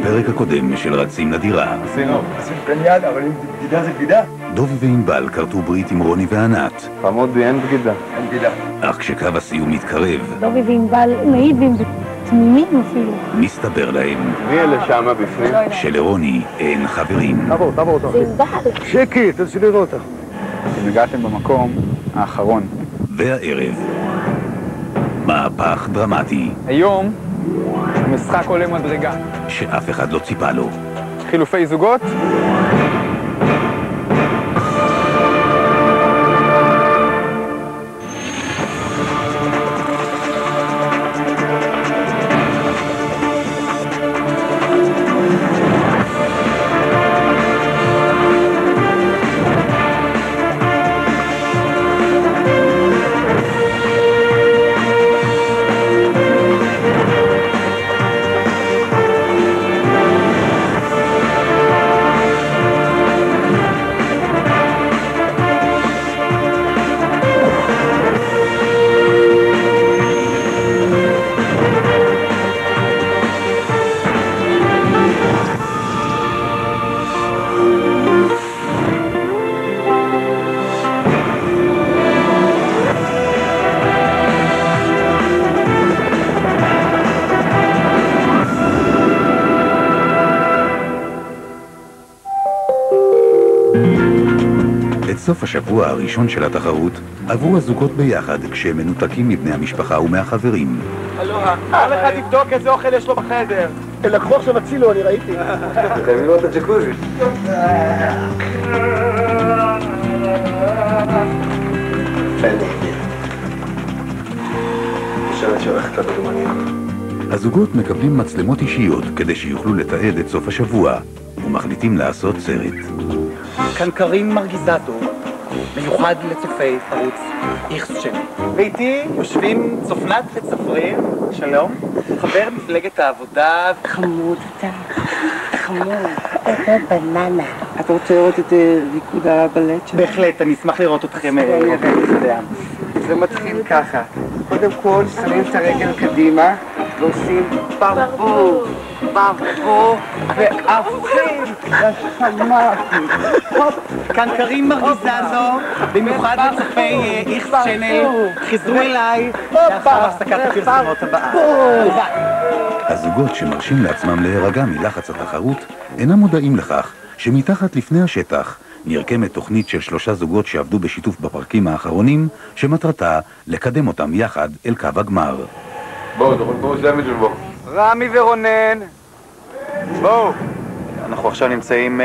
בפרק הקודם של רצים לדירה. עשינו כאן יד, אבל אם בגידה זה בגידה. דובי וענבל כרתו ברית עם רוני וענת. חמודי, אין בגידה. אין בגידה. אך כשקו הסיום מתקרב, דובי וענבל נאיבים ותמימים אפילו. מסתבר להם מי אלה שמה בפנים? שלרוני אין חברים. תעבור. זה ענבל. שקי, תנסי לראות אותך. אתם הגעתם במקום האחרון. והערב, מהפך דרמטי היום המשחק עולה מדרגה. שאף אחד לא ציפה לו. חילופי זוגות. את סוף השבוע הראשון של התחרות עברו הזוגות ביחד כשהם מנותקים מבני המשפחה ומהחברים. אלוהה, כל אחד יבדוק איזה אוכל יש לו בחדר. לקחו עכשיו הצילו, אני ראיתי. חייבים לראות את הג'קוזי. חושבת שהולכת לדוגמניה. הזוגות מקבלים מצלמות אישיות כדי שיוכלו לתעד את סוף השבוע ומחליטים לעשות סרט. קנקרים מרגיזטו, מיוחד לצופי ערוץ איכס שני. ואיתי יושבים צופנת וצפריר, שלום, חבר מפלגת העבודה. חמוד אתה, חמוד. אתה בננה. אתה רוצה לראות את ריקוד הבלט שלנו? בהחלט, אני אשמח לראות אתכם. זה מתחיל ככה. קודם כל שמים את הרגל קדימה ועושים ברבור, ועפים לשמיים. קנקרים מרגיזטו, במיוחד לצופי איכס צ'אנל, חזרו אליי לאחר הפסקת הפרסומות הבאה. הזוגות שמרשים לעצמם להירגע מלחץ התחרות אינם מודעים לכך שמתחת לפני השטח נרקמת תוכנית של 3 זוגות שעבדו בשיתוף בפרקים האחרונים שמטרתה לקדם אותם יחד אל קו הגמר. בואו, רמי ורונן, בואו. אנחנו עכשיו נמצאים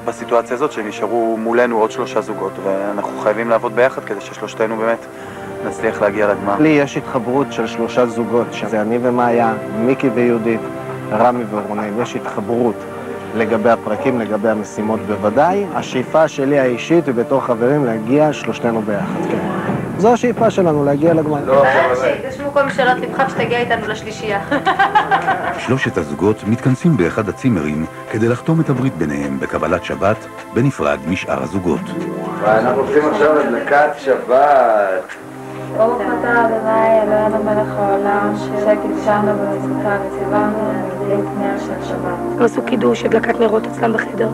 בסיטואציה הזאת שנשארו מולנו עוד 3 זוגות, ואנחנו חייבים לעבוד ביחד כדי ששלושתנו באמת נצליח להגיע לגמר. לי יש התחברות של 3 זוגות, שזה אני ומאיה, מיקי ויהודית, רמי ורונן. יש התחברות לגבי הפרקים, לגבי המשימות בוודאי. השאיפה שלי האישית ובתור חברים להגיע שלושתנו ביחד, כן. זו השאיפה שלנו, להגיע לגמר. תשמעו כל משאלות לבך שתגיע איתנו לשלישייה. 3 הזוגות מתכנסים באחד הצימרים כדי לחתום את הברית ביניהם בקבלת שבת בנפרד משאר הזוגות. אנחנו הולכים עכשיו לדלקת שבת. ברוך אתה אדוני אלוהינו מלך העולם שקידשנו במצוותיו וציוונו להדליק נר של שבת. הם עשו קידוש הדלקת נרות אצלם בחדר,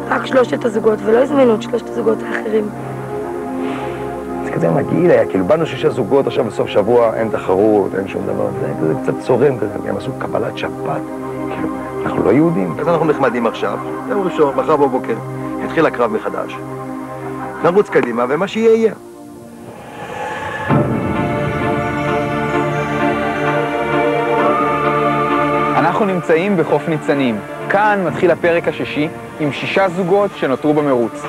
רק 3 הזוגות, ולא הזמינו את 3 הזוגות האחרים. זה כזה מגעיל היה, כאילו באנו 6 זוגות עכשיו בסוף שבוע, אין תחרות, אין שום דבר, זה קצת צורם כזה, הם עשו קבלת שבת, כאילו, אנחנו לא יהודים. אז אנחנו נחמדים עכשיו, יום ראשון, מחר בבוקר, התחיל הקרב מחדש. נרוץ קדימה, ומה שיהיה יהיה. אנחנו נמצאים בחוף ניצנים. כאן מתחיל הפרק השישי עם 6 זוגות שנותרו במרוץ.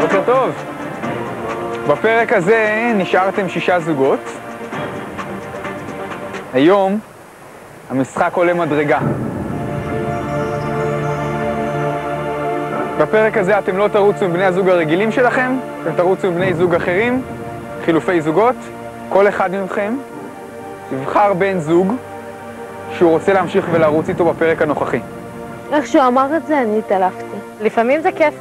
בוקר טוב. בפרק הזה נשארתם 6 זוגות. היום המשחק עולה מדרגה. בפרק הזה אתם לא תרוצו עם בני הזוג הרגילים שלכם, אתם תרוצו עם בני זוג אחרים, חילופי זוגות. כל אחד מכם יבחר בן זוג שהוא רוצה להמשיך ולרוץ איתו בפרק הנוכחי. איך שהוא אמר את זה, אני התעלפתי. לפעמים זה כיף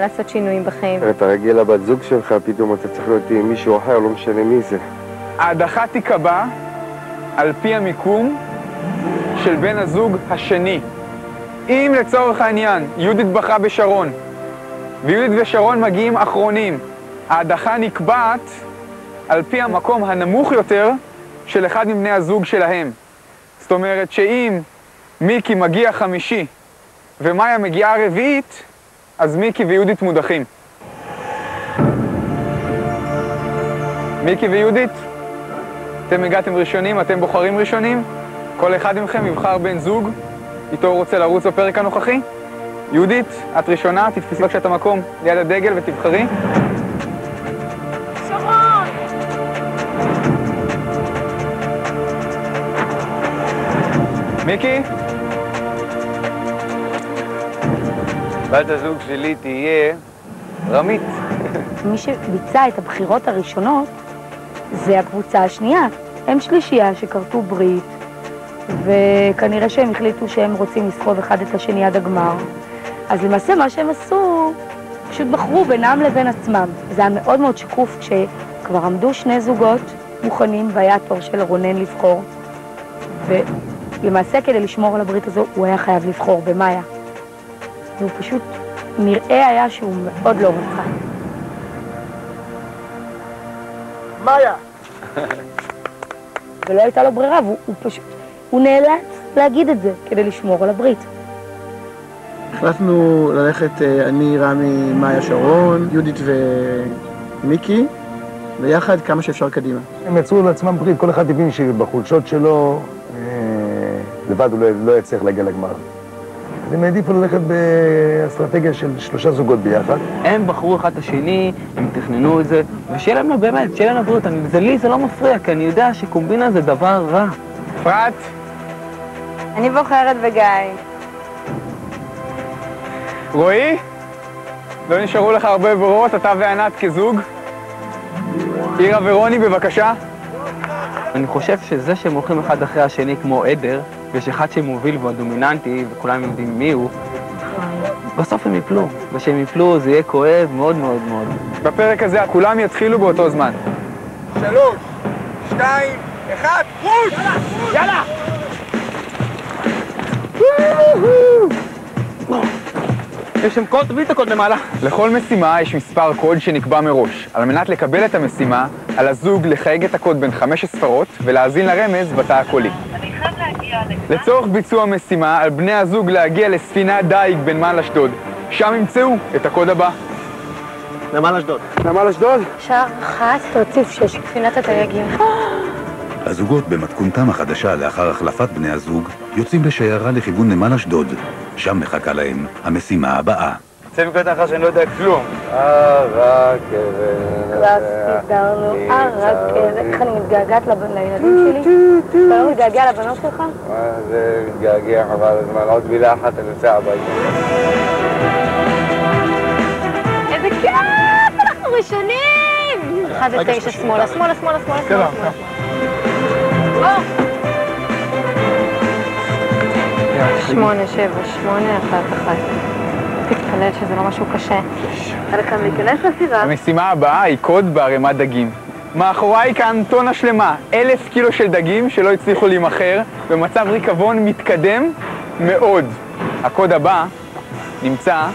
לעשות שינויים בחיים. אתה רגיל לבת זוג שלך, פתאום אתה צריך להיות עם מישהו אחר, לא משנה מי זה. ההדחה תיקבע על פי המיקום של בן הזוג השני. אם לצורך העניין יהודית בחרה בשרון, ויהודית ושרון מגיעים אחרונים, ההדחה נקבעת על פי המקום הנמוך יותר של אחד מבני הזוג שלהם. זאת אומרת שאם מיקי מגיע חמישי ומאיה מגיעה רביעית, אז מיקי ויהודית מודחים. מיקי ויהודית, אתם הגעתם ראשונים, אתם בוחרים ראשונים, כל אחד מכם יבחר בן זוג, איתו הוא רוצה לרוץ בפרק הנוכחי. יהודית, את ראשונה, תתפסי בבקשה את המקום ליד הדגל ותבחרי. שרון! מיקי? בת הזוג שלי תהיה רמית. מי שביצע את הבחירות הראשונות זה הקבוצה השנייה. הם שלישייה שכרתו ברית, וכנראה שהם החליטו שהם רוצים לסחוב אחד את השני עד הגמר. אז למעשה מה שהם עשו, פשוט בחרו בינם לבין עצמם. זה היה מאוד מאוד שקוף כשכבר עמדו שני זוגות מוכנים והיה תור של רונן לבחור. ולמעשה כדי לשמור על הברית הזו הוא היה חייב לבחור במאיה. והוא פשוט נראה היה שהוא מאוד לא רצה. מאיה! ולא הייתה לו ברירה, הוא נאלץ להגיד את זה כדי לשמור על הברית. החלטנו ללכת, אני, רמי, מאיה, שרון, יהודית ומיקי, ביחד כמה שאפשר קדימה. הם יצרו לעצמם ברית, כל אחד הבין שבחולשות שלו, לבד הוא לא יצליח להגיע לגמר. אז הם העדיפו ללכת באסטרטגיה של 3 זוגות ביחד. הם בחרו אחד את השני, הם תכננו את זה, ושיהיה להם באמת, שיהיה להם בריאות. לי זה לא מפריע, כי אני יודע שקומבינה זה דבר רע. אפרת? אני בוחרת בגיא. רועי? לא נשארו לך הרבה ברירות, אתה וענת כזוג. עירה ורוני, בבקשה. אני חושב שזה שהם הולכים אחד אחרי השני כמו עדר, ויש אחד שמוביל והוא הדומיננטי, וכולם יודעים מי הוא, בסוף הם יפלו. ושהם יפלו זה יהיה כואב מאוד מאוד מאוד. בפרק הזה כולם יתחילו באותו זמן. 3, 2, 1, רוץ! יאללה! יש שם קוד, תביא את הקוד למעלה. לכל משימה יש מספר קוד שנקבע מראש. על מנת לקבל את המשימה, על הזוג לחייג את הקוד בין 5 הספרות ולהאזין לרמז בתא הקולי. לצורך ביצוע המשימה, על בני הזוג להגיע לספינת דייג בנמל אשדוד. שם ימצאו את הקוד הבא. נמל אשדוד. נמל אשדוד? שער 1, רציף 6, ספינת הדייגים. הזוגות במתכונתם החדשה לאחר החלפת בני הזוג יוצאים לשיירה לכיוון נמל אשדוד. שם מחכה להם המשימה הבאה. צא מנקודת הנחה שאני לא יודע כלום. רק סידרנו, איך אני מתגעגעת לילדים שלי? אתה לא מתגעגע לבנות שלך? מה זה מתגעגע חבל הזמן, עוד מילה אחת אני יוצא הביתה. איזה כיף! אנחנו ראשונים! 1 ו-9, שמאלה, שמאלה, שמאלה, שמאלה, שמאלה. 8, 7, 8, 1, 1. תתפלל שזה לא משהו קשה. היה לכם להיכנס לסירה. המשימה הבאה היא קוד בערימת דגים. מאחוריי כאן טונה שלמה, 1,000 קילו של דגים שלא הצליחו להימכר, במצב ריקבון מתקדם מאוד. הקוד הבא נמצא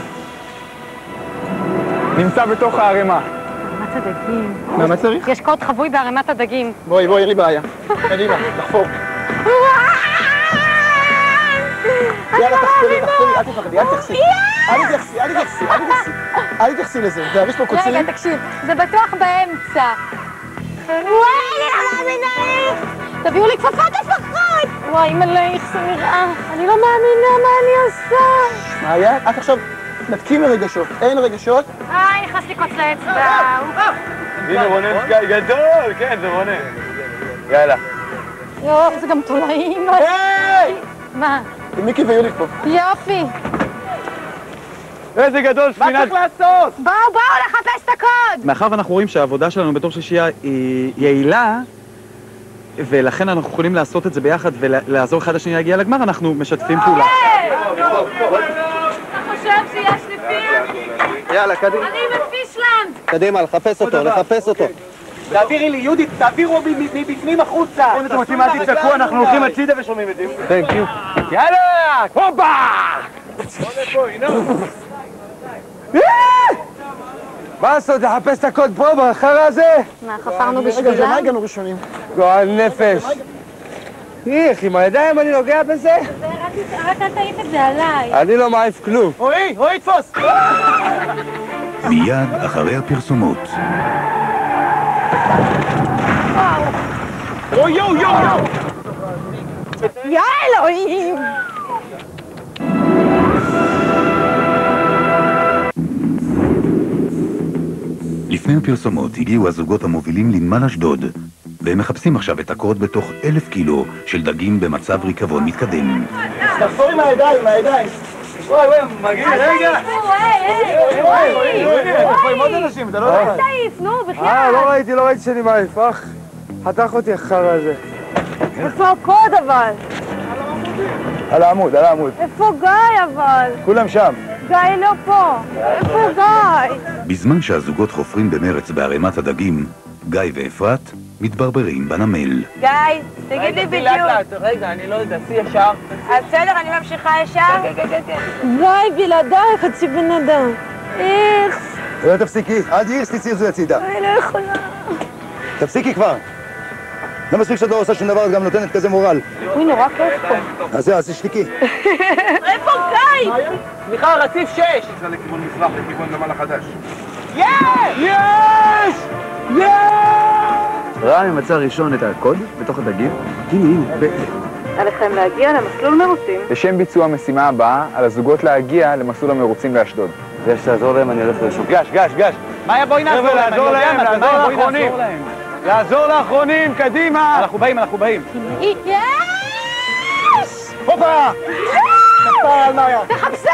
בתוך הערימה. ערימת הדגים. מה צריך? יש קוד חבוי בערימת הדגים. בואי, אין לי בעיה. קדימה, לחפור. יאללה, תחפרי, אל תפחדי, אל תתייחסי לזה, יש פה קוצים. רגע, תקשיב, זה בטוח באמצע. וואי, אני לא מאמינה לי! תביאו לי כפפות לפחות! וואי, מלא איך זה נראה. אני לא מאמינה מה אני עושה. מה היה? את עכשיו נתקים מרגשות, אין רגשות. נכנס לי קוץ לאצבע. הנה רונן סקאי גדול, כן, זה רונן. יאללה. יואו, זה גם תולעים. היי! מה? מיקי ויהודית פה. יופי. איזה גדול, ספינת... מה צריך לעשות? בואו לחפש את הקוד! מאחר ואנחנו רואים שהעבודה שלנו בתור שלישייה היא יעילה, ולכן אנחנו יכולים לעשות את זה ביחד ולעזור אחד לשני להגיע לגמר, אנחנו משתפים פעולה. אתה חושב שיש לי פיר? יאללה, קדימה. אני בפישלנד! קדימה, לחפש אותו. תעבירי לי, יהודית, תעבירו מבפנים החוצה. אם אתם רוצים, אל תצעקו, אנחנו הולכים הצידה ושומעים את זה. Thank you. יאללה! הופה! מה לעשות, לחפש את הקוד פה בחרא הזה? מה, חפרנו רגע, בשבילה? מה הגענו ראשונים? גועל נפש. איך, עם הידיים אני נוגע בזה? רק אל תעיף את זה עליי. אני לא מעיף כלום. רועי, תפוס! מיד אחרי הפרסומות. יו! יא אלוהים! לפני הפרסומות הגיעו הזוגות המובילים לנמל אשדוד, והם מחפשים עכשיו את הקוד בתוך 1,000 קילו של דגים במצב ריקבון מתקדם. תחפור עם הידיים. וואי, מגיע, רגע. תחפור עם עוד אנשים, אתה לא יודע. אל תעיף, נו, בכלל. לא ראיתי שאני מעיף, חתך אותי החרא הזה. איפה הקוד אבל? על העמוד. איפה גיא אבל? כולם שם. גיא לא פה. איפה גיא? בזמן שהזוגות חופרים במרץ בערימת הדגים, גיא ואפרת מתברברים בנמל. גיא, תגיד לי בדיוק. רגע, אני לא יודע, עשי ישר. אז בסדר, אני ממשיכה ישר? כן. גיא, בלעדיי חצי בן אדם. איך? לא תפסיקי, עד אירס תצאי זו הצידה. אני לא יכולה. תפסיקי כבר. לא מספיק שאת לא עושה שום דבר, את גם נותנת כזה מורל. אוי, נורא כיף פה. אז זהו, אז תשתיקי. איפה גיא? סליחה, רציף 6! זה לכיוון מזרח, לכיוון נמל החדש. יש! ראה ממצא ראשון את הקוד בתוך הדגים. הנה. עליכם להגיע למסלול מרוצים. לשם ביצוע המשימה הבאה, על הזוגות להגיע למסלול המרוצים באשדוד. זה שתעזור להם, אני הולך לרשום. גש. מאיה, בואי נעזור להם, אני יודע מה זה, מאיה, בואי נעזור להם. לעזור לאחרונים, קדימה! אנחנו באים. יש! הופה! כפרה על מאיה. תחפשו!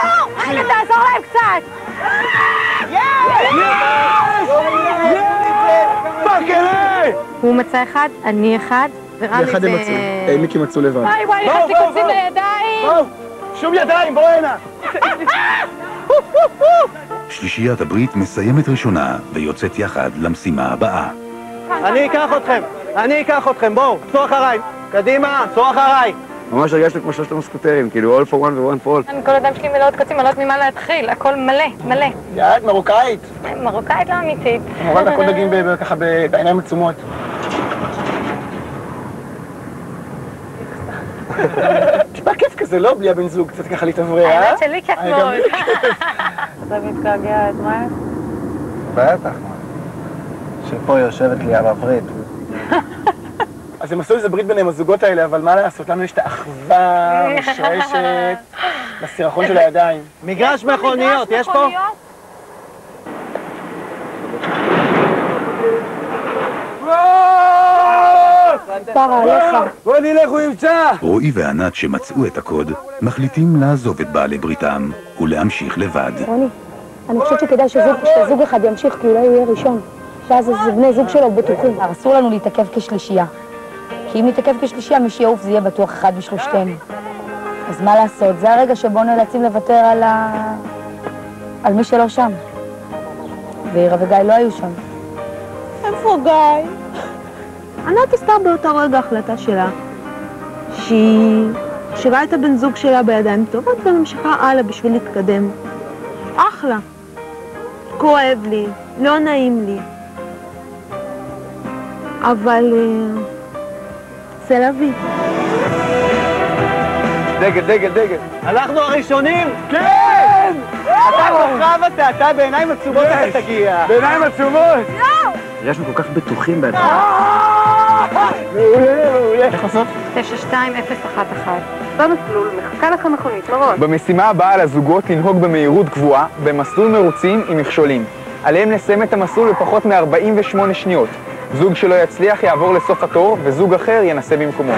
רגע, תעזור להם קצת! הוא מצא אחד, אני אחד, ורמי ואחד הם מצאו. מיקי מצאו לבד. וואי, יש לי קוצים לידיים! שום ידיים, בוא הנה! שלישיית הברית מסיימת ראשונה ויוצאת יחד למשימה הבאה. אני אקח אתכם, בואו, צאו אחריי. קדימה, צאו אחריי. ממש הרגשנו כמו 3 מוסקוטרים, כאילו all for one ו-one for all. כל הידיים שלי מלאות קוצים, אני לא יודעת ממה להתחיל, הכל מלא. יד, מרוקאית. מרוקאית לא אמיתית. מורן הכל דגים ככה בעיניים עצומות. טיפה כיף כזה, לא? בלי הבן זוג, קצת ככה להתאוורר, אה? האמת שלי כיף מאוד. אתה מתגעגע, את מה? בטח. שפה יושבת לי על הברית. אז הם עשו איזה ברית ביניהם, הזוגות האלה, אבל מה לעשות? לנו יש את האחווה המשרשת לסירחון של הידיים. מגרש מכוניות, יש פה? פרה עליך. בוא נלך, הוא ימצא! רועי וענת שמצאו את הקוד מחליטים לעזוב את בעלי בריתם ולהמשיך לבד. רוני, אני חושבת שכדאי שזוג אחד ימשיך, כי אולי הוא יהיה ראשון. שאז זה בני זוג שלו בטוחים. אסור לנו להתעכב כשלישייה. כי אם נתעכב כשלישייה, מי שיעוף זה יהיה בטוח אחד משלושתנו. אז מה לעשות? זה הרגע שבו נאלצים לוותר על מי שלא שם. ואירה וגיא לא היו שם. איפה גיא? ענת עשתה באותו רגע החלטה שלה, שהיא שראה את הבן זוג שלה בידיים טובות וממשיכה הלאה בשביל להתקדם. אחלה. כואב לי, לא נעים לי. אבל זה להביא. דגל. אנחנו הראשונים? כן! אתה כוכב אתה בעיניים עצומות אתה תגיע. בעיניים עצומות! הרגשנו כל כך בטוחים בעצמם. מעולה. איך לעשות? 92011. במסלול, מחכה לך מכונית, מרון. במשימה הבאה על הזוגות לנהוג במהירות גבוהה במסלול מרוצים עם מכשולים. עליהם לסיים את המסלול בפחות מ-48 שניות. זוג שלא יצליח יעבור לסוף התור וזוג אחר ינסה במקומו.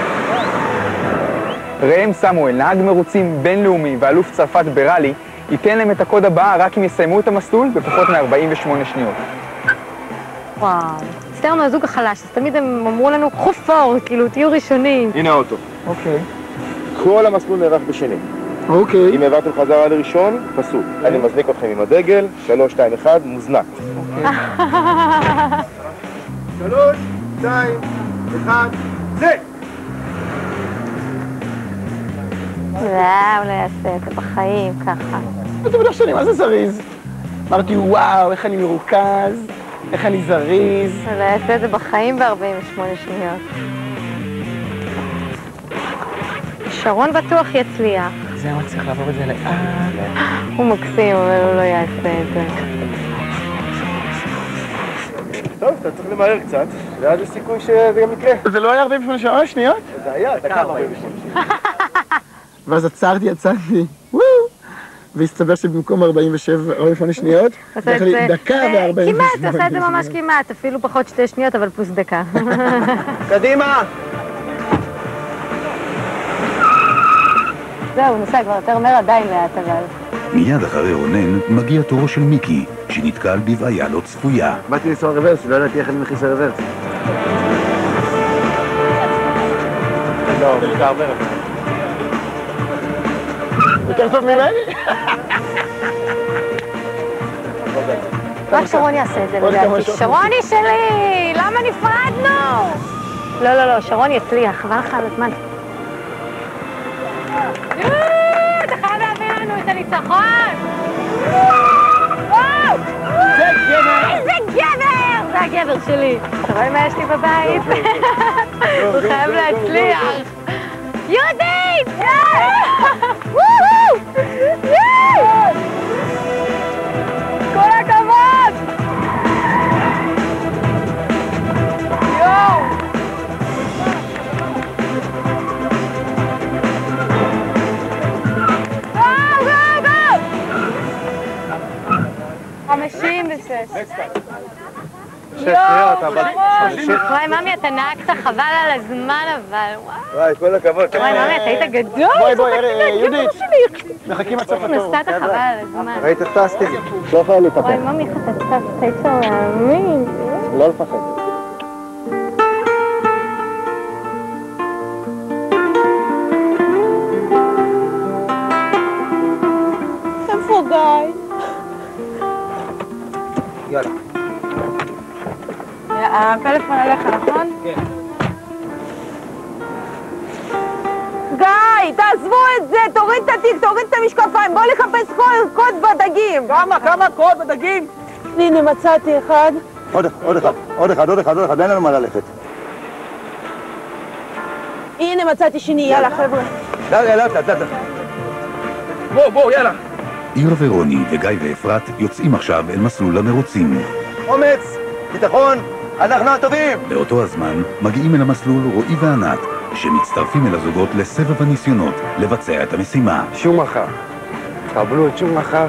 ראם סמואל, נהג מרוצים בינלאומי ואלוף צרפת בראלי, ייתן להם את הקוד הבא רק אם יסיימו את המסלול בפחות מ-48 שניות. וואו. סטרנו הזוג החלש, אז תמיד הם אמרו לנו, קחו פור, כאילו, תהיו ראשונים. הנה האוטו. אוקיי. כל המסלול נערך בשני. אוקיי. אם העברתם חזרה לראשון, פסול. אני מזניק אתכם עם הדגל, 3, 2, 1, מוזנק. 3, 2, 1, זה! לא יעשה את זה בחיים, ככה. אתה בטח שאני, מה זה זריז? אמרתי, וואו, איך אני מרוכז, איך אני זריז. לא יעשה את זה בחיים ב-48 שניות. שרון בטוח יצליח. זה מה צריך לעבור את זה לאט. הוא מקסים, אבל הוא לא יעשה את זה. טוב, אתה צריך למהר קצת, ואז יש סיכוי שזה גם יקרה. זה לא היה 48 שניות? זה היה, דקה 48 שניות. ואז עצרתי, והסתבר שבמקום 48 שניות, לקח לי דקה ו-48 שניות. כמעט, עושה את זה ממש כמעט, אפילו פחות 2 שניות, אבל פלוס דקה. קדימה! זהו, הוא נוסע כבר יותר מהר עדיין לאט, אבל... מיד אחרי רונן מגיע תורו של מיקי, שנתקל בבעיה לא צפויה. באתי לנסוע רוורס, לא ידעתי איך אני מכניס לרוורס. לא, זה הרבה רוורס. יותר טוב ממני? רק שרון יעשה את זה לדעתי. שרוני שלי! למה נפרדנו? לא, שרון יצליח, חבל לך על הזמן. אתה חייב להביא לנו את הניצחון! זה גבר! איזה גבר! זה הגבר שלי. אתה רואה מה יש לי בבית? הוא חייב להצליח. יהודית! כל הכבוד! יואו! 56. וואי, ממי, אתה נהגת חבל על הזמן, אבל וואי, כל הכבוד. וואי, ממי, אתה היית גדול. בואי, יהודית. מחכים עד סוף התור. נסעת חבל על הזמן. ראית איך טסתי? לא יכולה להתאפק. וואי, ממי, איך אתה טסת, היית להאמין. לא לפחד. איפה גיא? יאללה. הפלאפון עליך, נכון? כן. גיא, תעזבו את זה, תוריד את התיק, תוריד את המשקפיים, בוא לחפש קוד בדגים. כמה קוד בדגים? הנה, מצאתי אחד. עוד אחד, אין לנו מה ללכת. הנה, מצאתי שני, יאללה, חבר'ה. יאללה. בוא, יאללה. עירה ורוני וגיא ואפרת יוצאים עכשיו אל מסלול המרוצים. אומץ, ביטחון, אנחנו הטובים! באותו הזמן מגיעים אל המסלול רועי וענת, שמצטרפים אל הזוגות לסבב הניסיונות לבצע את המשימה. שום מחר. קבלו את שום מחר.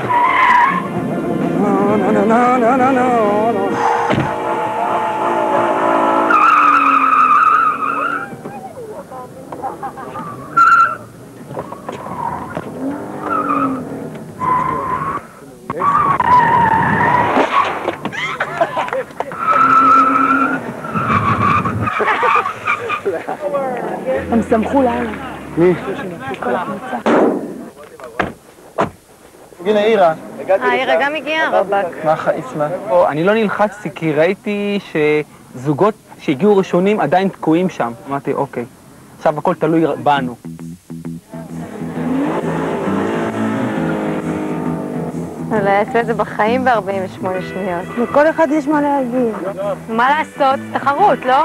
הם שמחו לאללה. מי? הנה עירה. עירה גם הגיעה, רבק. מה חייסמה? אני לא נלחצתי כי ראיתי שזוגות שהגיעו ראשונים עדיין תקועים שם. אמרתי, אוקיי, עכשיו הכל תלוי בנו. לא יעשה את זה בחיים ב-48 שניות. לכל אחד יש מה להגיד. מה לעשות? תחרות, לא?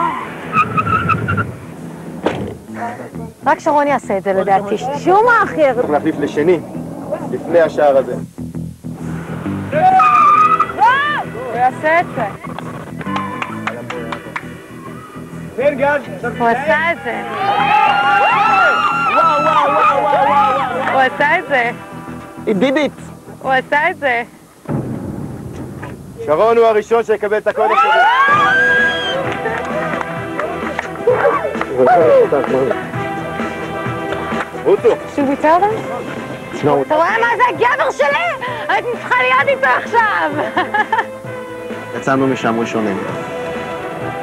רק שרון יעשה את זה לדעתי. שום אחר. צריך להחליף לשני, לפני השער הזה. הוא יעשה את זה. הוא עשה את זה. הוא עשה את זה. He did it. הוא עשה את זה. שרון הוא הראשון שיקבל את הקודש הזה. רוצו. שהוא ביטר לה? אתה רואה מה זה הגבר שלי? הייתי צריכה להיות איתו עכשיו. יצאנו משם ראשונים.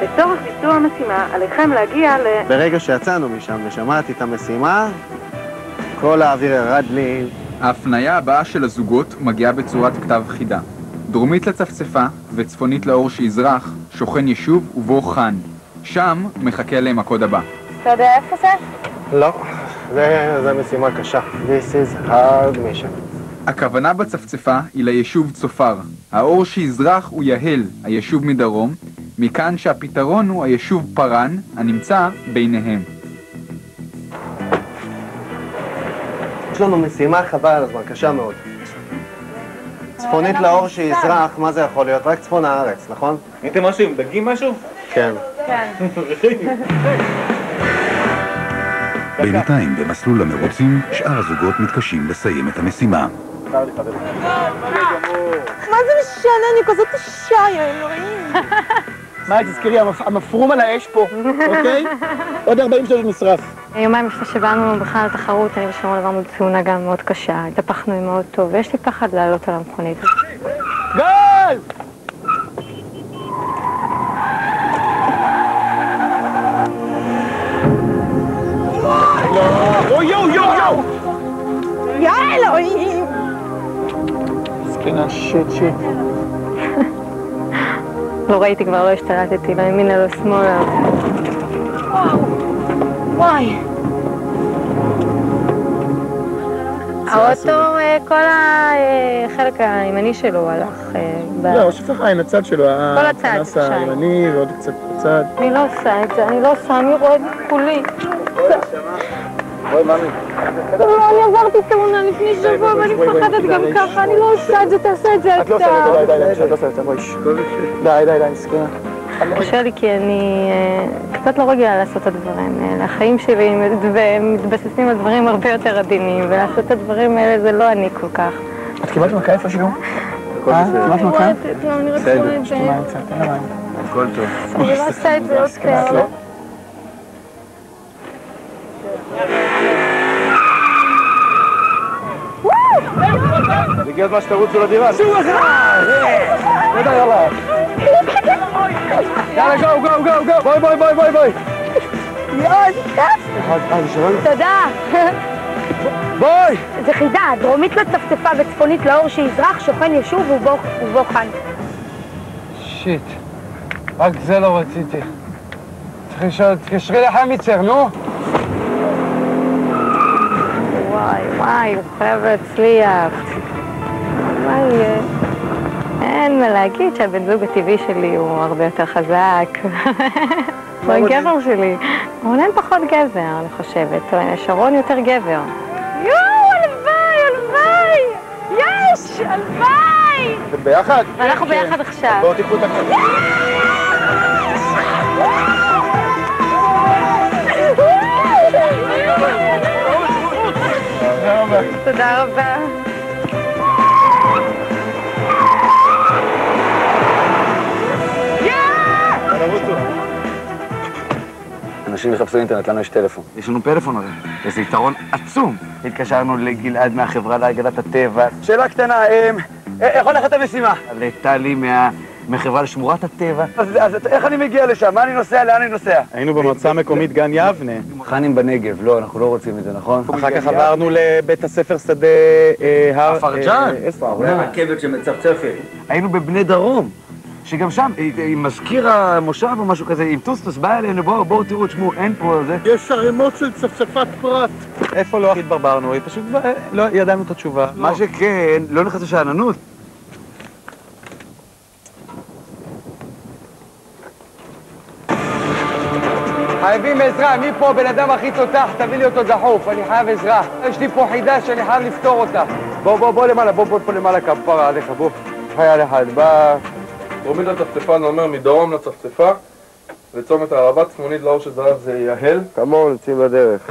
לצורך ביצוע המשימה, עליכם להגיע ברגע שיצאנו משם ושמעתי את המשימה, כל האוויר ירד לי. ההפניה הבאה של הזוגות מגיעה בצורת כתב חידה. דרומית לצפצפה וצפונית לאור שיזרח שוכן יישוב ובו חן. שם מחכה להם הקוד הבא. אתה יודע איפה זה? לא, זה משימה קשה. This is hard mission. הכוונה בצפצפה היא ליישוב צופר. האור שיזרח הוא יהל, היישוב מדרום, מכאן שהפתרון הוא היישוב פרן, הנמצא ביניהם. יש לנו משימה חבל על הזמן, קשה מאוד. צפונית לאור שיזרח, מה זה יכול להיות? רק צפון הארץ, נכון? הייתם משהו עם דגים משהו? כן. בינתיים, במסלול המרוצים, שאר הזוגות מתקשים לסיים את המשימה. מה זה משנה? אני כזאת אישה, יא אלוהים. מה, תזכירי, המפרום על האש פה, אוקיי? עוד 40 שעות נשרף. יומיים לפני שבאנו בכלל לתחרות, אני ושמעון עברנו תאונה גם מאוד קשה, התהפכנו מאוד טוב, ויש לי פחד לעלות על המכונית. גל! לא, יו! יא אלוהים! זקנה, שיט. לא ראיתי, כבר לא השתלטתי, לא ימינה, לא שמאלה. וואי. האוטו, כל החלק הימני שלו הלך. לא, שפך העין, הצד שלו, כל הצד, הכנס הימני ועוד קצת בצד. אני לא עושה את זה, אני רואה את כולי. בואי, מאמי. לא, אני עברתי תאונה לפני שבוע ואני מפחדת גם ככה, אני לא עושה את זה, תעשה את זה אתה. את לא עושה את זה, את לא עושה את זה, בואי. די, מסכנה. קשה לי כי אני קצת לא רגילה לעשות את הדברים האלה. החיים שלי מתבססים על דברים הרבה יותר עדינים, ולעשות את הדברים האלה זה לא אני כל כך. את קיבלת מכה איפשהו? קיבלת מכה? לא, אני רק רואה את זה. תן לה מים. הכל טוב. אני לא עושה את זה יותר. הגיע הזמן שתרוצו לדירה. שוב אחד! תודה רבה. יאללה, גו! בואי! יואו, זה כיף! תודה! בואי! זה חידה, דרומית לצפצפה וצפונית לאור שיזרח, שוכן יישוב ובו חן. שיט, רק זה לא רציתי. צריך לשאול, תקשרי לחמיצר, נו? וואי, הוא חייב להצליח. וואי, אין מה להגיד שהבן זוג הטבעי שלי הוא הרבה יותר חזק. הוא הגבר שלי. רונן פחות גבר, אני חושבת. שרון יותר גבר. הלוואי! יש! הלוואי! אתם ביחד? אנחנו ביחד עכשיו. בואו תיקחו את הקטע. תודה רבה. אנשים מחפשים אינטרנט, לנו יש טלפון. יש לנו פלאפון הרי. איזה יתרון עצום. התקשרנו לגלעד מהחברה להגנת הטבע. שאלה קטנה, איך הולכת המשימה? לטלי מחברה לשמורת הטבע. אז איך אני מגיע לשם? מה אני נוסע? לאן אני נוסע? היינו במועצה המקומית גן יבנה. חנים בנגב, לא, אנחנו לא רוצים את זה, נכון? אחר כך עברנו לבית הספר שדה הר... הפרג'ן. רכבת שמצפצפת. היינו בבני דרום, שגם שם, עם מזכיר המושב או משהו כזה, עם טוסטוס בא אלינו, בואו תראו, תשמעו, אין פה זה. יש ערימות של צפצפת פרט. איפה לא התברברנו? פשוט לא ידענו את התשובה. מה שכן, לא נכנס לשאננות. חייבים עזרה, מי פה בן אדם הכי תותח? תביא לי אותו דחוף, אני חייב עזרה. יש לי פה חידה שאני חייב לפתור אותה. בוא למעלה, בוא פה למעלה כפרה עליך, בוא. חייל אחד, בא... דרומית לצפצפה זה אומר מדרום לצפצפה, וצומת הערבה צפונית לאור שזרח זה יהל. כמון, יוצאים בדרך.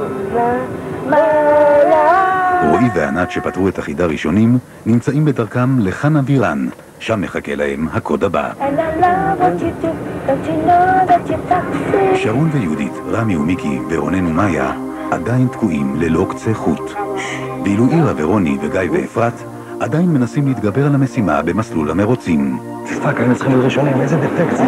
רועי וענת שפתרו את החידה ראשונים נמצאים בדרכם לחנה וירן, שם מחכה להם הקוד הבא. שרון ויהודית, רמי ומיקי ורונן ומאיה עדיין תקועים ללא קצה חוט, ואילו אירה ורוני וגיא ואפרת עדיין מנסים להתגבר על המשימה במסלול המרוצים. תסתק, היינו צריכים להיות ראשונים, איזה דפקט זה?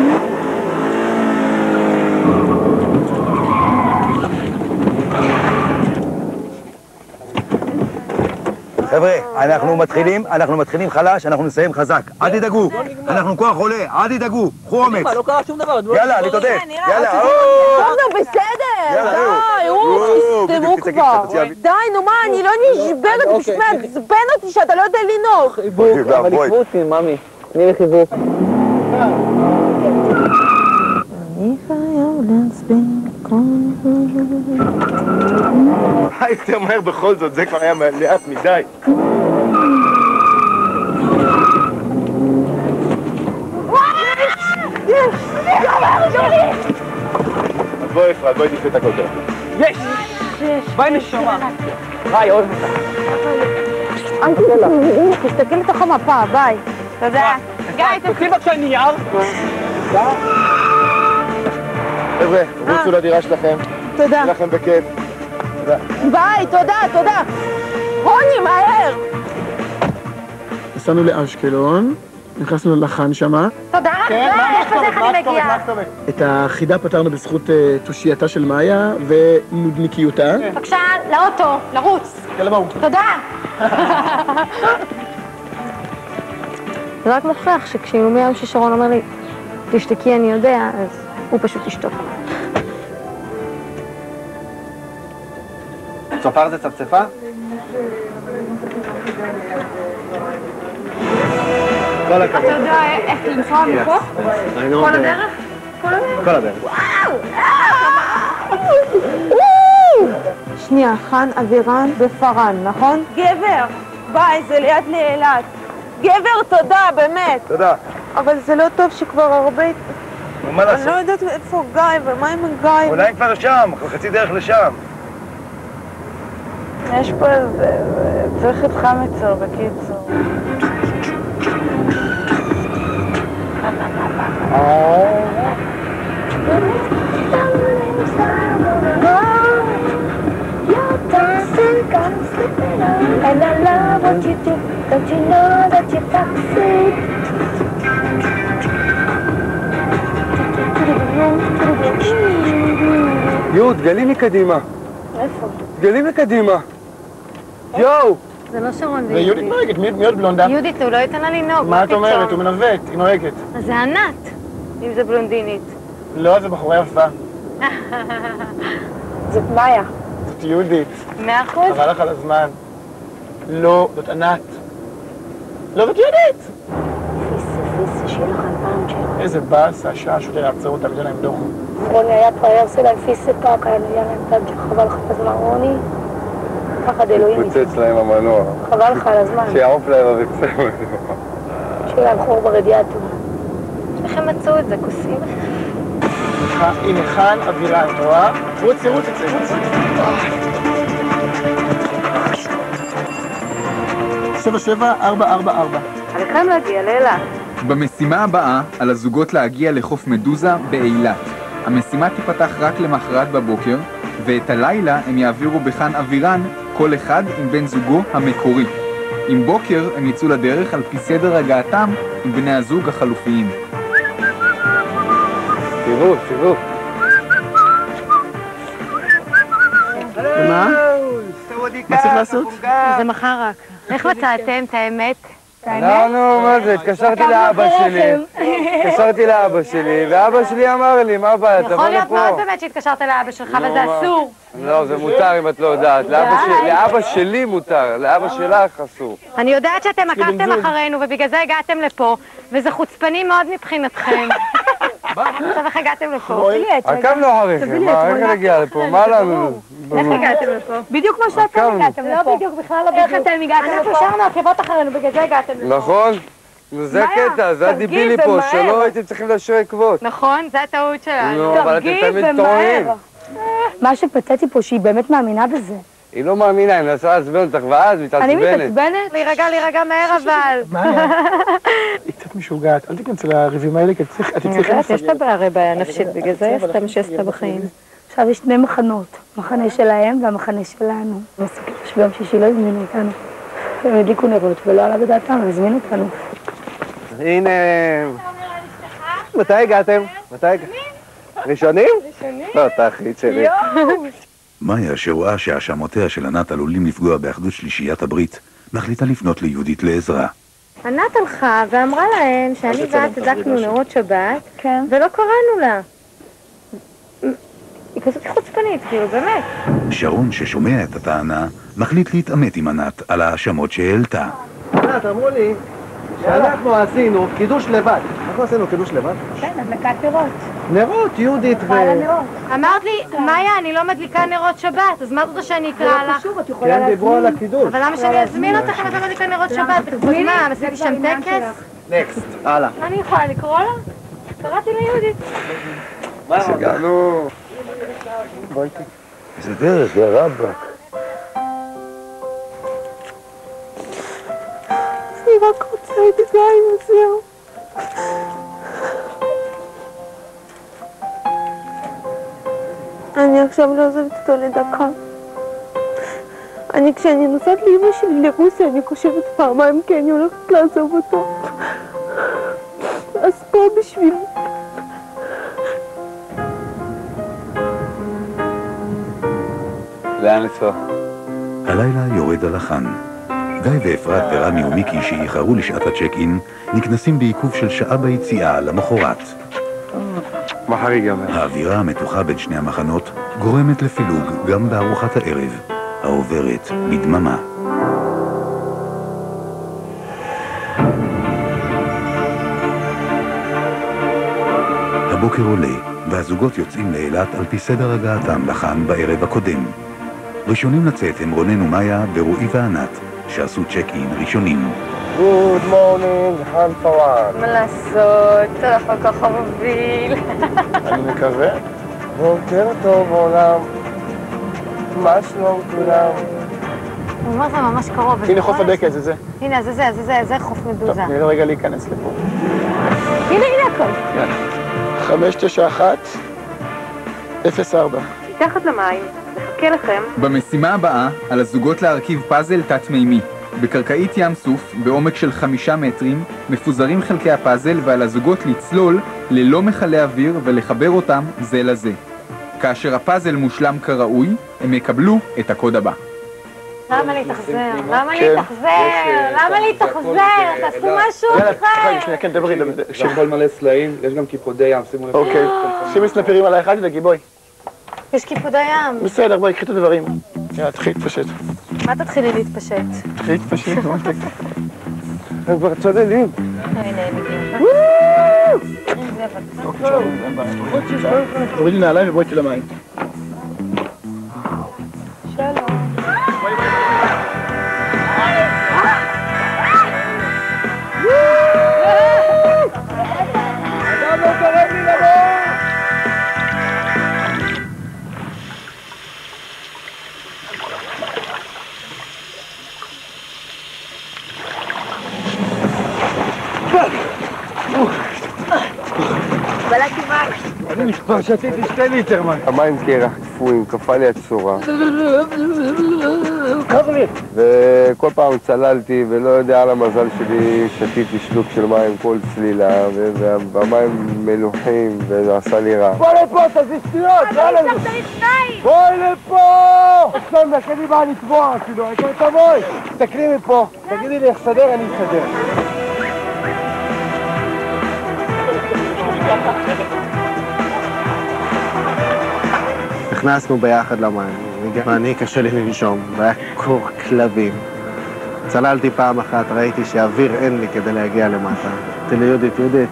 חבר'ה, אנחנו מתחילים חלש, אנחנו נסיים חזק. אל תדאגו, אנחנו כוח עולה, אל תדאגו, קחו אומץ. לא קרה שום דבר. יאללה, להתעודד. יאללה, טוב, נו, בסדר. די, תסתמו כבר. די, נו מה, אני לא נשברת, פשוט מעצבן אותי שאתה לא יודע לנהוג. חיבוק, אבל יקבו אותי, ממי. תני לי חיבוק. יותר מהר בכל זאת, זה כבר היה לאט מדי. אז בואי אפרת, בואי תפי את הכותרת. יש! ביי נשמה. ביי, עוד אל תסתכל לתוך המפה, ביי. תודה. גיא, תוציא בבקשה נייר. חבר'ה, רוצו לדירה שלכם. תודה. שיהיה לכם בכיף. ביי, תודה. רוני, מהר. נסענו לאשקלון, נכנסנו ללחן שמה. תודה. איפה זה איך אני מגיעה? את החידה פתרנו בזכות תושייתה של מאיה ונודניקיותה. בבקשה, לאוטו, לרוץ. יאללה בואו. תודה. זה רק מוכרח שכשמיום ששרון אומר לי, תשתקי אני יודע, אז הוא פשוט ישתוק. צופר זה צפצפה? כל הכבוד. אתה יודע איך לנסוע מפה? כל הדרך? כל הדרך. שנייה, חן, אבירן ופרן, נכון? גבר, ביי, זה ליד לאילת. גבר, תודה, באמת. תודה. אבל זה לא טוב שכבר הרבה... מה לעשות? אני לא יודעת איפה גיא, ומה עם גיא? אולי הם כבר שם, חצי דרך לשם. יש פה איזה... צריך את חמצר, בקיצור. And I love what you do, don't you know that you're toxic? יוד, גלי מקדימה. איפה? גלי מקדימה. יואו! זה לא שרון, זה יהודית נוהגת, מי עוד בלונדה? יהודית, הוא לא ייתן לה לנהוג, מה את אומרת? הוא מנווט, היא נוהגת. אז זה ענת, אם זה בלונדינית. לא, זה בחורה יפה. זאת מאיה. זאת יהודית. 100%? חבל לך על הזמן. לא, זאת ענת. לא, זאת יהודית! פיס, שיהיה לך 2,000 שקל. איזה באס, השעה שוטר לעצור אותה, לתת להם דוח. רוני היה כבר היה עושה להם פיס פאק, היה להם טאג' חבל לך על הזמן, רוני. פחד אלוהים. פוצץ להם המנוע. חבל לך על הזמן. שיעוף להם הרצה. שיהיה להם חור ברדיאטור. איך הם מצאו את זה, כוסים? הנה חן, אבירן, את רואה? רוצי. 77444. עליכם להגיע לאילת. במשימה הבאה על הזוגות להגיע לחוף מדוזה באילת. המשימה תיפתח רק למחרת בבוקר, ואת הלילה הם יעבירו בחן אבירן, כל אחד עם בן זוגו המקורי. עם בוקר הם יצאו לדרך על פי סדר הגעתם עם בני הזוג החלופיים. תראו. ומה? מה צריך לעשות? זה מחר רק. איך מצאתם את האמת? לא, מה זה? התקשרתי לאבא שלי, ואבא שלי אמר לי, מה הבעיה? תבוא לפה. יכול להיות מאוד באמת שהתקשרת לאבא שלך, וזה אסור. לא, זה מותר אם את לא יודעת. לאבא שלי מותר, לאבא שלך אסור. אני יודעת שאתם עקבתם אחרינו, ובגלל זה הגעתם לפה, וזה חוצפני מאוד מבחינתכם. עכשיו איך הגעתם לפה? עקבנו אחריכם, מה, איך נגיע לפה? מה לנו? איך הגעתם לפה? בדיוק כמו שאתם הגעתם לפה. לא בדיוק, בכלל לא בדיוק. איך אתם הגעתם לפה? אנחנו שרנו עקבות אחרינו, בגלל זה הגעתם לפה. נכון? זה הקטע, זה הדיבילי פה, שלא הייתם צריכים להשאיר עקבות. נכון, זה הטעות שלנו. לא, אבל אתם תמיד טועים. מה שפתאתי פה, שהיא באמת מאמינה בזה. היא לא מאמינה, היא מנסה לעצבן אותך ואז מתעצבנת. אני מתעצבנת? להירגע מהר אבל. מה? היא קצת משוגעת, אל תיכנס לריבים האלה, כי את צריכה יש לה הרי בעיה נפשית, בגלל זה עשתה מה שעשתה בחיים. עכשיו יש שני מחנות, מחנה שלהם והמחנה שלנו. מסכים שביום שישי לא הזמינו אותנו. הם הדליקו נרות ולא עלה בדעתם, הם הזמינו אותנו. הנה... מתי הגעתם? ראשונים? לא, אתה אחרית שלי. מאיה, שרואה שהאשמותיה של ענת עלולים לפגוע באחדות שלישיית הברית, מחליטה לפנות ליהודית לעזרה. ענת הלכה ואמרה להן שאני ואת הדקנו נרות שבת, ולא קראנו לה. היא כזאת חוצפנית, כאילו, באמת. שרון, ששומע את הטענה, מחליט להתעמת עם ענת על ההאשמות שהעלתה. ענת, אמרו לי שאנחנו עשינו קידוש לבד. אנחנו עשינו קידוש לבד? כן, הדלקת נרות. נרות, יהודית ו... אמרת לי, מאיה, אני לא מדליקה נרות שבת, אז מה את רוצה שאני אקרא לך? כן, דיברו על הקידוש. אבל למה שאני אזמין אותך אם אתה לא מדליקה נרות שבת? בכבוד מה, עשיתי שם טקס? נקסט, הלאה. אני יכולה לקרוא לה? קראתי ליהודית. הגענו. איזה דרך, יא רבאק. אני רק רוצה את זה עם הזהו. אני עכשיו לא עוזבת אותו לדקה. כשאני נוסעת לאמא שלי לרוסיה, אני חושבת פעמיים כי אני הולכת לעזוב אותו. אז פה בשביל... לאן לנסוע? הלילה יורד הלחן. גיא ואפרת ורמי ומיקי שאיחרו לשעת הצ'ק-אין נכנסים בעיכוב של שעה ביציאה למחרת. מחר ייגמר. האווירה המתוחה בין שני המחנות גורמת לפילוג גם בארוחת הערב, העוברת בדממה. הבוקר עולה, והזוגות יוצאים לאילת על פי סדר הגעתם לחן בערב הקודם. ראשונים לצאת הם רונן ומאיה ורועי וענת, שעשו צ'ק-אין ראשונים. Good morning, חן פואן. מה לעשות? אתה לא כל כך מוביל. אני מקווה. בוקר טוב עולם. מה שלום כולם? הוא אומר זה ממש קרוב. הנה חוף הדקה, זה זה. הנה, זה חוף מדוזה. טוב, נראה רגע להיכנס לפה. הנה הכל. יאללה. 591-04. מתחת למים, נחכה לכם. במשימה הבאה, על הזוגות להרכיב פאזל תת-מימי. בקרקעית ים סוף, בעומק של 5 מטרים, מפוזרים חלקי הפאזל ועל הזוגות לצלול ללא מחלי אוויר ולחבר אותם זה לזה. כאשר הפאזל מושלם כראוי, הם יקבלו את הקוד הבא. למה להתאכזר? למה להתאכזר? תעשו משהו אחר! כן, דברי. יש הכל מלא סלעים, יש גם קיפודי ים, שימו לב. אוקיי. שימי סנפירים עליי אחד, תדאגי, בואי. יש קיפודי ים. בסדר, בואי, קחי את הדברים. יאללה, תתחיל להתפשט. מה תתחילי להתפשט? תתחילי להתפשט, הם כבר צוללים. הנה, הם מגיעים. תורידי נעליים ובואי איתי למים. שלום. אדם לא קורא לי לבוא! בלעתי מים. אני כבר שתיתי 2 ליטר מים. המים קרח קפואים, קפה לי הצורה. וכל פעם צללתי ולא יודע על המזל שלי, שתיתי שלוק של מים כל צלילה, והמים מלוחים וזה עשה לי רע. בוא לפה, תזיז שטויות! בואי לפה! עכשיו נקדי באה לטבוע, כאילו, תבואי! תסתכלי מפה, תגידי לי איך סדר, אני אסדר. נכנסנו ביחד למים, ואני קשה לי לנשום, והיה קור כלבים. צללתי פעם אחת, ראיתי שאוויר אין לי כדי להגיע למטה. אמרתי לי, יהודית,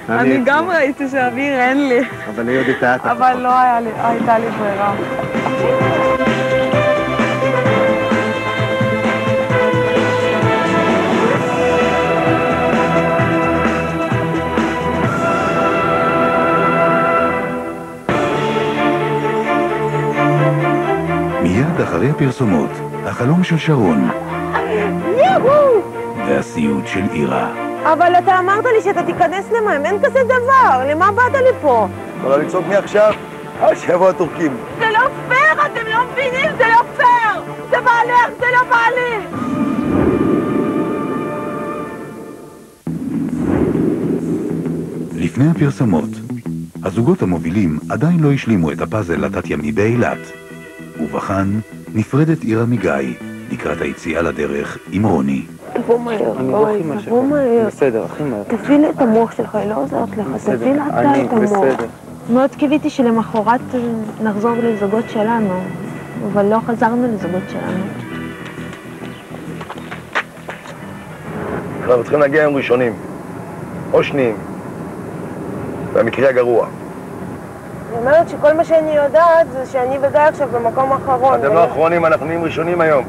אני גם ראיתי שאוויר אין לי. אבל ליהודית היה תפחות. אבל לא הייתה לי ברירה. מיד אחרי הפרסומות, החלום של שרון והסיוט של אירה. אבל אתה אמרת לי שאתה תיכנס למים, אין כזה דבר, למה באת לי פה? יכולה לצעוק מעכשיו? שיבואו הטורקים. זה לא פייר, אתם לא מבינים, זה לא פייר! זה בעלך, זה לא בעלי! לפני הפרסומות, הזוגות המובילים עדיין לא השלימו את הפאזל התת-ימי באילת. ובחן נפרדת אירה מגיא, לקראת היציאה לדרך עם רוני. תבוא מהר, תבוא מהר. בסדר, הכי מהר. תפעיל את המוח שלך, היא לא עוזרת לך, תפעיל אתה את המוח. מאוד קיוויתי שלמחרת נחזור לזוגות שלנו, אבל לא חזרנו לזוגות שלנו. אנחנו צריכים להגיע יום ראשונים, או שניים, במקרה הגרוע. אני אומרת שכל מה שאני יודעת זה שאני וגיא עכשיו במקום אחרון. אתם לא אחרונים, אנחנו נהיים ראשונים היום.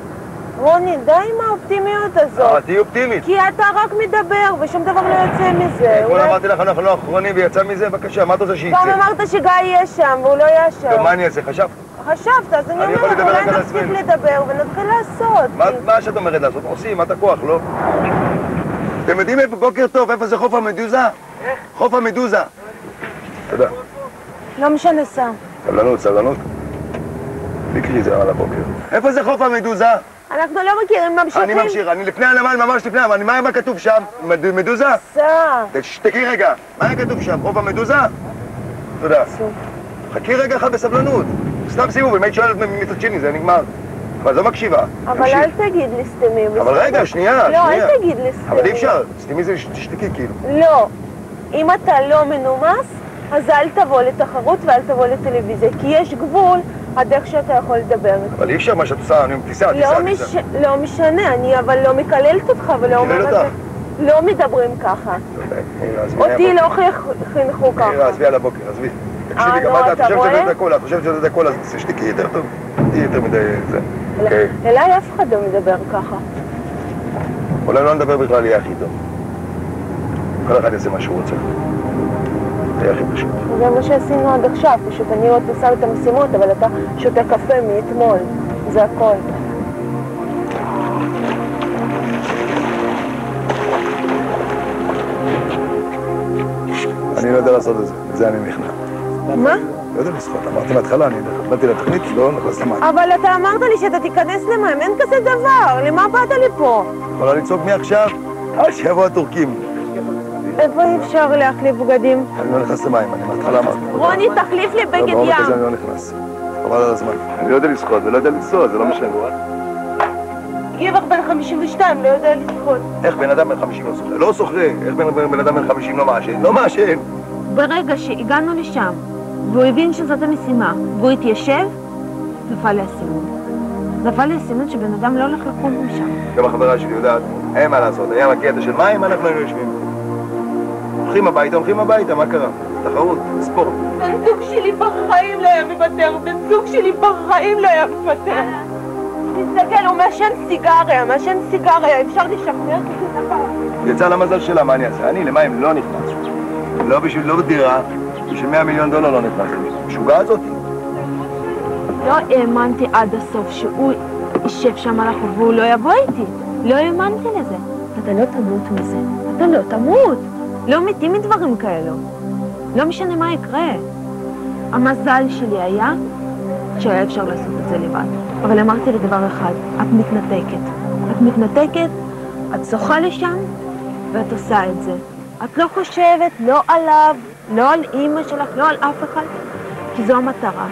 רוני, די עם האופטימיות הזאת. תהיי אופטימית. כי אתה רק מדבר ושום דבר לא יוצא מזה. אתמול אמרתי לך, אנחנו לא אחרונים ויצא מזה, בבקשה, מה אתה רוצה שיצא? פעם אמרת שגיא יהיה שם והוא לא יהיה שם. טוב, מה אני אעשה? חשבת? חשבת, אז אני אומרת, אולי נפסיק לדבר ונתחיל לעשות. מה שאת אומרת לעשות? עושים, את הכוח, לא? אתם יודעים איפה, בוקר טוב, איפה זה חוף המדוזה? חוף המדוזה. תודה. לא משנה סם. סבלנות, סבלנות. תקראי זה על הבוקר. איפה זה חוף המדוזה? אנחנו לא מכירים, ממשיכים. אני ממשיך, אני לפני הנמל, ממש לפני הנמל. מה כתוב שם? מדוזה? תשתקי רגע. מה היה כתוב שם? חוף המדוזה? תודה. חכי רגע אחד בסבלנות. סתם סיבוב, אם היית שואלת מצד שני, זה נגמר. אבל לא מקשיבה. אבל אל תגיד לי סתמים. אבל רגע, שנייה. לא, אל תגיד לי סתמים. אבל אי אפשר, סתמי זה תשתקי כאילו. לא. אם אתה לא מנומס, אז אל תבוא לתחרות ואל תבוא לטלוויזיה, כי יש גבול עד איך שאתה יכול לדבר. אבל אי אפשר מה שאת עושה, אני טיסה. לא משנה, אני אבל לא מקללת אותך ולא אומרת... לא מדברים ככה. אותי לא חינכו ככה. עזבי על הבוקר, עזבי. תקשיבי, גם את חושבת שזה הכל, את חושבת שזה הכל, אז תשתקי יותר טוב. תהיי יותר מדי זה. אליי אף אחד לא מדבר ככה. אולי לא נדבר בכלל, יהיה הכי טוב. כל אחד יעשה מה שהוא רוצה. זה יהיה הכי פשוט. זה מה שעשינו עד עכשיו, פשוט אני עוד עושה את המשימות, אבל אתה שותה קפה מאתמול. זה הכל. אני לא יודע לעשות את זה, לזה אני נכנע. מה? לא יודע לשחות, אמרתי מההתחלה, אני באתי לתוכנית, לא נכנס למים. אבל אתה אמרת לי שאתה תיכנס למים, אין כזה דבר, למה באת לי פה? יכולה לצעוק מעכשיו, עד שיבואו הטורקים. איפה אי אפשר להחליף בגדים? אני לא נכנס למים, אני מההתחלה אמרתי. רוני, תחליף לי בגד ים. לא, כזה אני לא נכנס. חבל על הזמן. אני לא יודע לשחות ולא יודע לנסוע, זה לא משנה. גבר בן 52 לא יודע לשחות. איך בן אדם בן 50 לא שוחה? לא שוחה. איך בן אדם בן 50 לא מעשן? לא מעשן. ברגע שהגענו לשם, והוא הבין שזאת המשימה, והוא התיישב, נפל לי הסימון. נפל לי הסימון שבן אדם לא הולך לקום משם. גם החברה שלי יודעת, אין מה לעשות, היה הקטע של מים, אנחנו היינו יושבים. הולכים הביתה, מה קרה? תחרות, ספורט. בן זוג שלי בחיים לא היה מוותר, בן זוג שלי בחיים לא היה מוותר. תסתכל, הוא מעשן סיגריה, אפשר לשחרר כזה דבר. יצא למזל שלה, מה אני אעשה? אני למים לא נכנס. לא בדירה, בשביל $100 מיליון לא נכנס. משוגעת אותי. לא האמנתי עד הסוף שהוא יישב שם על החוף והוא לא יבוא איתי. לא האמנתי לזה. אתה לא תמות מזה. אתה לא תמות. לא מתים מדברים כאלו. לא משנה מה יקרה. המזל שלי היה שהיה אפשר לעשות את זה לבד. אבל אמרתי לדבר אחד, את מתנתקת. את מתנתקת, את שוחה לשם ואת עושה את זה. את לא חושבת, לא עליו, לא על אמא שלך, לא על אף אחד, כי זו המטרה.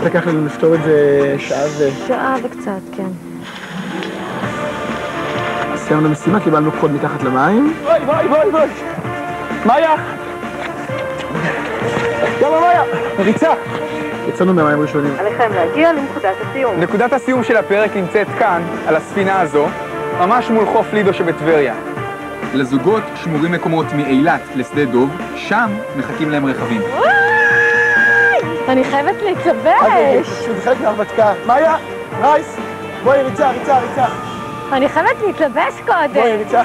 לקח לנו לפתור את זה שעה וקצת, כן. סיימנו משימה, קיבלנו כחול מתחת למים. בואי! מאיה! יאללה מאיה! ריצה! יצאנו מהמים ראשונים. עליכם להגיע לנקודת הסיום. נקודת הסיום של הפרק נמצאת כאן, על הספינה הזו, ממש מול חוף לידו שבטבריה. לזוגות שמורים מקומות מאילת לשדה דוב, שם מחכים להם רכבים. אני חייבת להתלבש. זה חלק מהרפתקה. מאיה, רייס, בואי ריצה. אני חייבת להתלבש קודם. בואי ריצה.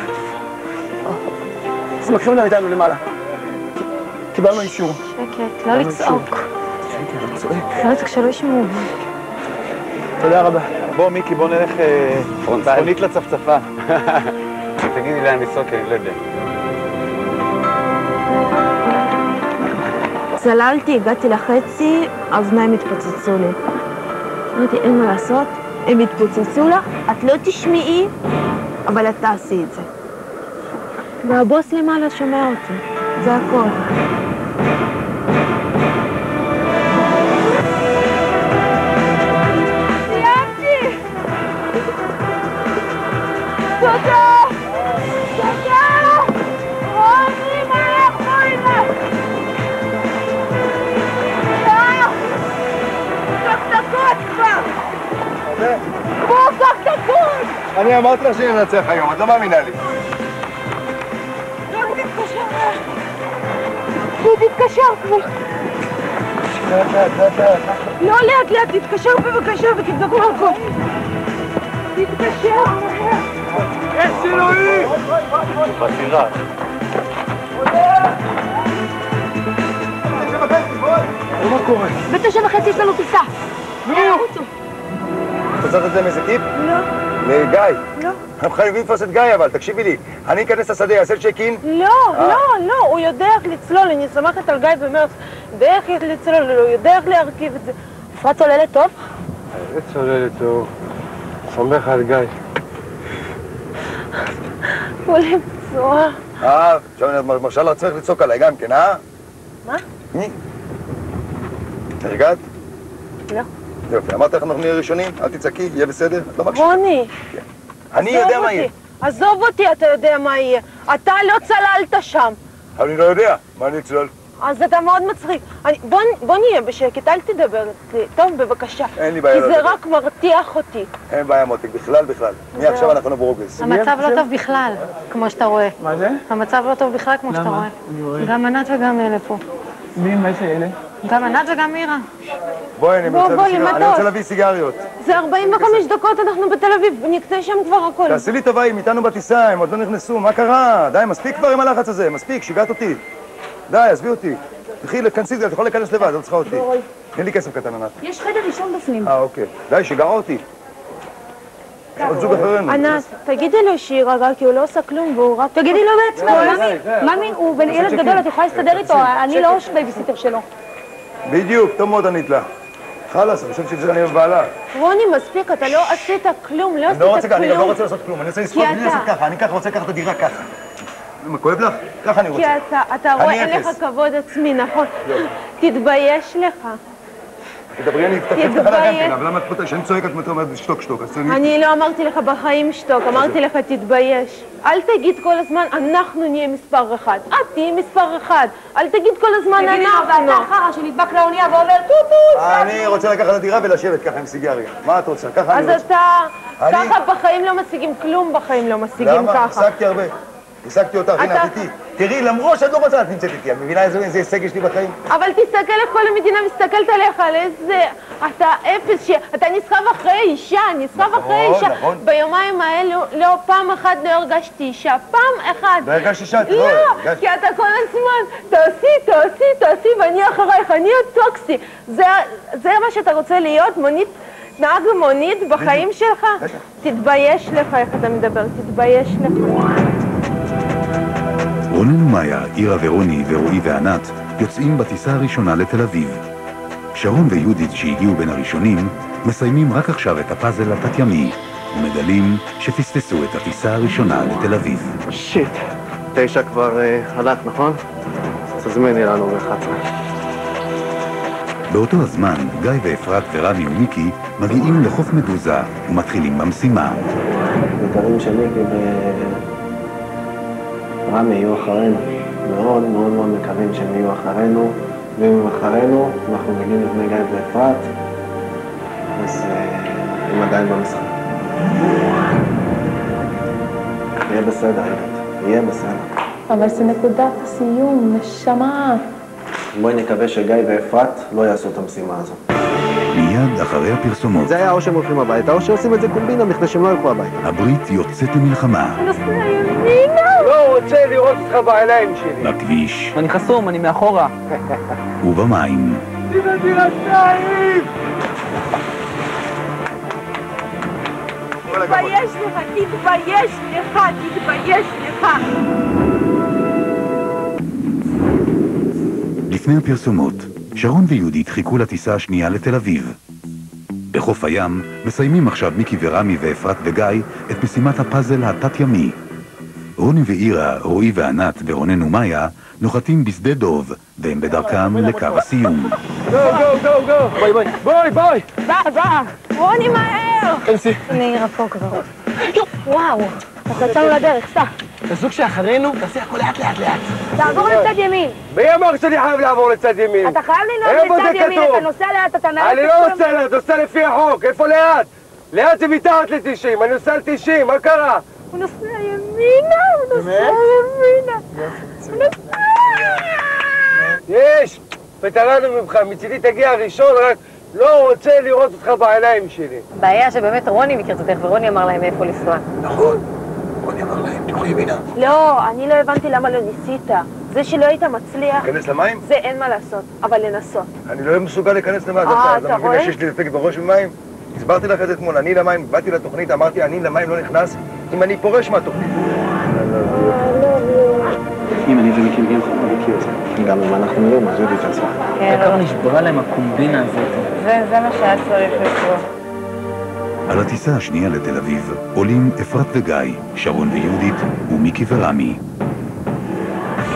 אז לוקחים אותם איתנו למעלה. קיבלנו אישור. שקט, לא לצעוק. לא לצעוק שלא ישמעו. תודה רבה. בוא מיקי, בוא נלך צפונית לצפצפה. תגידי לאן לנסוע, כי אני לא יודע. צללתי, הגעתי לחצי, האוזניים התפוצצו לי. אמרתי, אין מה לעשות, הם התפוצצו לך, את לא תשמעי, אבל את תעשי את זה. והבוס למעלה שומע אותי, זה הכל. סיימתי! תודה! תודה! רוני, מה יכול לך? קקקות כבר! כמו קקקות! אני אמרתי לך שאני אנצח היום, את לא מאמינה לי. תתקשר כבר. לא לאט לאט, תתקשר בבקשה ותבדוק מה הכל. תתקשר. יש אלוהים! בסירה. מה קורה? ב9:30 יש לנו טיסה. רוצו. את רוצה את זה מאיזה טיפ? לא. לגיא? לא. הם חייבים לתפוס את גיא, אבל תקשיבי לי. אני אכנס לשדה, אעשה צ'ק-אין? לא, הוא יודע איך לצלול, אני סומכת על גיא ומרץ. יודע איך לצלול, הוא יודע איך להרכיב את זה. אפרת צוללת טוב? צוללת טוב. סומך על גיא. הוא עולה פצוע. עכשיו אני מרשה לעצמך לצעוק עליי גם כן, מה? הרגעת? לא. יופי, אמרת איך אנחנו נהיה ראשונים? אל תצעקי, יהיה בסדר? את לא מקשיב. רוני. אני יודע מה יהיה. עזוב אותי, אתה יודע מה יהיה. אתה לא צללת שם. אבל אני לא יודע. מה אני אצלול? אז אתה מאוד מצחיק. בוא נהיה בשקט, אל תדבר איתי. טוב, בבקשה. אין לי בעיה כי לא זה לדבר. רק מרתיח אותי. אין בעיה מותק, בכלל. מעכשיו אנחנו ברוגז. המצב לא טוב בכלל, כמו שאתה רואה. מה זה? המצב לא טוב בכלל, כמו שאתה רואה. גם ענת וגם אלה פה. מי, מה שאלה? גם ענת וגם מירה. בואי, אני רוצה להביא סיגריות. זה 45 דקות, אנחנו בתל אביב, נקנה שם כבר הכל. תעשי לי טובה, הם איתנו בטיסה, הם עוד לא נכנסו, מה קרה? די, מספיק כבר עם הלחץ הזה, מספיק, שיגעת אותי. די, עזבי אותי. תחי, לכנסי את זה, את יכולה להיכנס לבד, לא צריכה אותי. אין לי כסף קטן, ענת. יש חדר ראשון בפנים. אוקיי. די, שיגעה אותי. עוד זוג אחרינו. ענת, תגידי לו שירגע, כי הוא לא עושה כלום והוא רק... תגידי לו בעצמו, ממי, הוא בן ילד גדול, את יכולה להסתדר איתו, אני לא בייביסיטר שלו. בדיוק, טוב מאוד ענית לה. חלאס, אני חושבת שזה אני מבעלה. רוני, מספיק, אתה לא עשית כלום, לא עשית כלום. אני לא רוצה לעשות כלום, אני רוצה לספור בלי לעשות ככה, אני ככה רוצה לקחת את הדירה ככה. מה, כואב לך? ככה אני רוצה. כי אתה רואה, אין לך כבוד עצמי, נכון? תתבייש לך. תדברי, אני אפתח לך גם, אבל למה את פותחת? כשאני צועק את אומרת שתוק. אני לא אמרתי לך בחיים שתוק, אמרתי לך תתבייש. אל תגיד כל הזמן, אנחנו נהיה מספר אחד. את תהיי מספר אחד. אל תגיד כל הזמן אנחנו. תגידי לו, ואתה חרא שנדבק לאונייה ואומר טוטו. אני רוצה לקחת את הדירה ולשבת ככה עם סיגריה. מה את רוצה? ככה אני רוצה. אז אתה, ככה בחיים לא משיגים כלום, בחיים לא משיגים ככה. למה? השגתי הרבה. השגתי אותך, הנה, את איתי. תראי, למרות שאת לא רוצה, את נמצאת איתי. את מבינה איזה הישג יש לי בחיים? אבל תסתכל איך כל המדינה מסתכלת עליך, על איזה... אתה אפס, אתה נסחב אחרי אישה, נכון. ביומיים האלו, לא, פעם אחת לא הרגשתי אישה, פעם אחת. לא הרגשתי אישה? לא, כי אתה כל הזמן, תעשי, ואני אחרייך, אני הטוקסי. זה מה שאתה רוצה להיות, נהג מונית בחיים שלך? תתבייש לך איך אתה מדבר, תתבייש לך. רונן ומאיה, אירה ורוני ורועי וענת יוצאים בטיסה הראשונה לתל אביב. שרון ויהודית שהגיעו בין הראשונים מסיימים רק עכשיו את הפאזל התת-ימי ומגלים שפספסו את הטיסה הראשונה לתל אביב. שיט, 9 כבר הלך, נכון? תזמיני לנו ב-11. באותו הזמן גיא ואפרת ורמי ומיקי מגיעים לחוף מדוזה ומתחילים במשימה. מקווים שמיקי ורמי יהיו אחרינו. מאוד מאוד מאוד מקווים שהם יהיו אחרינו, ואם הם אחרינו, אנחנו מגיעים לפני גיא ואפרת, אז הם עדיין במשחק. יהיה בסדר, יהיה בסדר. אבל זה נקודת סיום, נשמה. בואי נקווה שגיא ואפרת לא יעשו את המשימה הזו. מיד אחרי הפרסומות. זה היה או שהם הולכים הביתה, או שעושים את זה קומבינה, בכדי שהם לא ילכו הביתה. הברית יוצאת למלחמה. לא רוצה לראות אותך בעיניים שלי. בכביש. אני חסום, אני מאחורה. ובמים. תתבייש לך. לפני הפרסומות, שרון ויהודית חיכו לטיסה השנייה לתל אביב. בחוף הים מסיימים עכשיו מיקי ורמי ואפרת וגיא את משימת הפאזל התת-ימי. רוני ואירה, רועי וענת ורונן ומאיה נוחתים בשדה דוב, והם בדרכם לקו הסיום. גו, גו, גו, גו! בואי, בואי! בואי, בואי! בא! רוני, מהר! כנסי. אני אירה פה כבר. וואו, אז יצאנו לדרך, סע. הזוג שאחרינו, תעשי הכל לאט לאט לאט. תעבור לצד ימין. מי אמר שאני חייב לעבור לצד ימין? אתה חייב לנהוג לצד ימין, אתה נוסע לאט, אתה נהג... אני לא רוצה לאט, נוסע לפי החוק, איפה לאט? לאט זה מתחת ל-90, אני נוסע ל-90, מה קרה? הוא נוסע ימינה, הוא נוסע ימינה. יש! פתרנו ממך, מצידי תגיע ראשון, רק לא רוצה לראות אותך בעיניים שלי. הבעיה שבאמת רוני מכיר את הדרך, ורוני אמר להם איפה לנסוע. נכון, רוני אמר להם, תלכו ימינה. לא, אני לא הבנתי למה לא ניסית. זה שלא היית מצליח... להיכנס למים? זה אין מה לעשות, אבל לנסות. אני לא מסוגל להיכנס למים, אתה רואה? שיש לי דפק בראש ממים? הסברתי לך את זה אתמול, אני למים, באתי לתוכנית, אמרתי, אני למים לא נכנס אם אני פורש מהתוכנית. אם אני ומיקי מגיעים לך במקיא הזה. גם אם אנחנו נראים, אז יודי תצליח. העיקר נשברה להם הקומבינה הזאת. זה מה שהיה צריך לקרוא. על הטיסה השנייה לתל אביב עולים אפרת וגיא, שרון ויהודית ומיקי ורמי.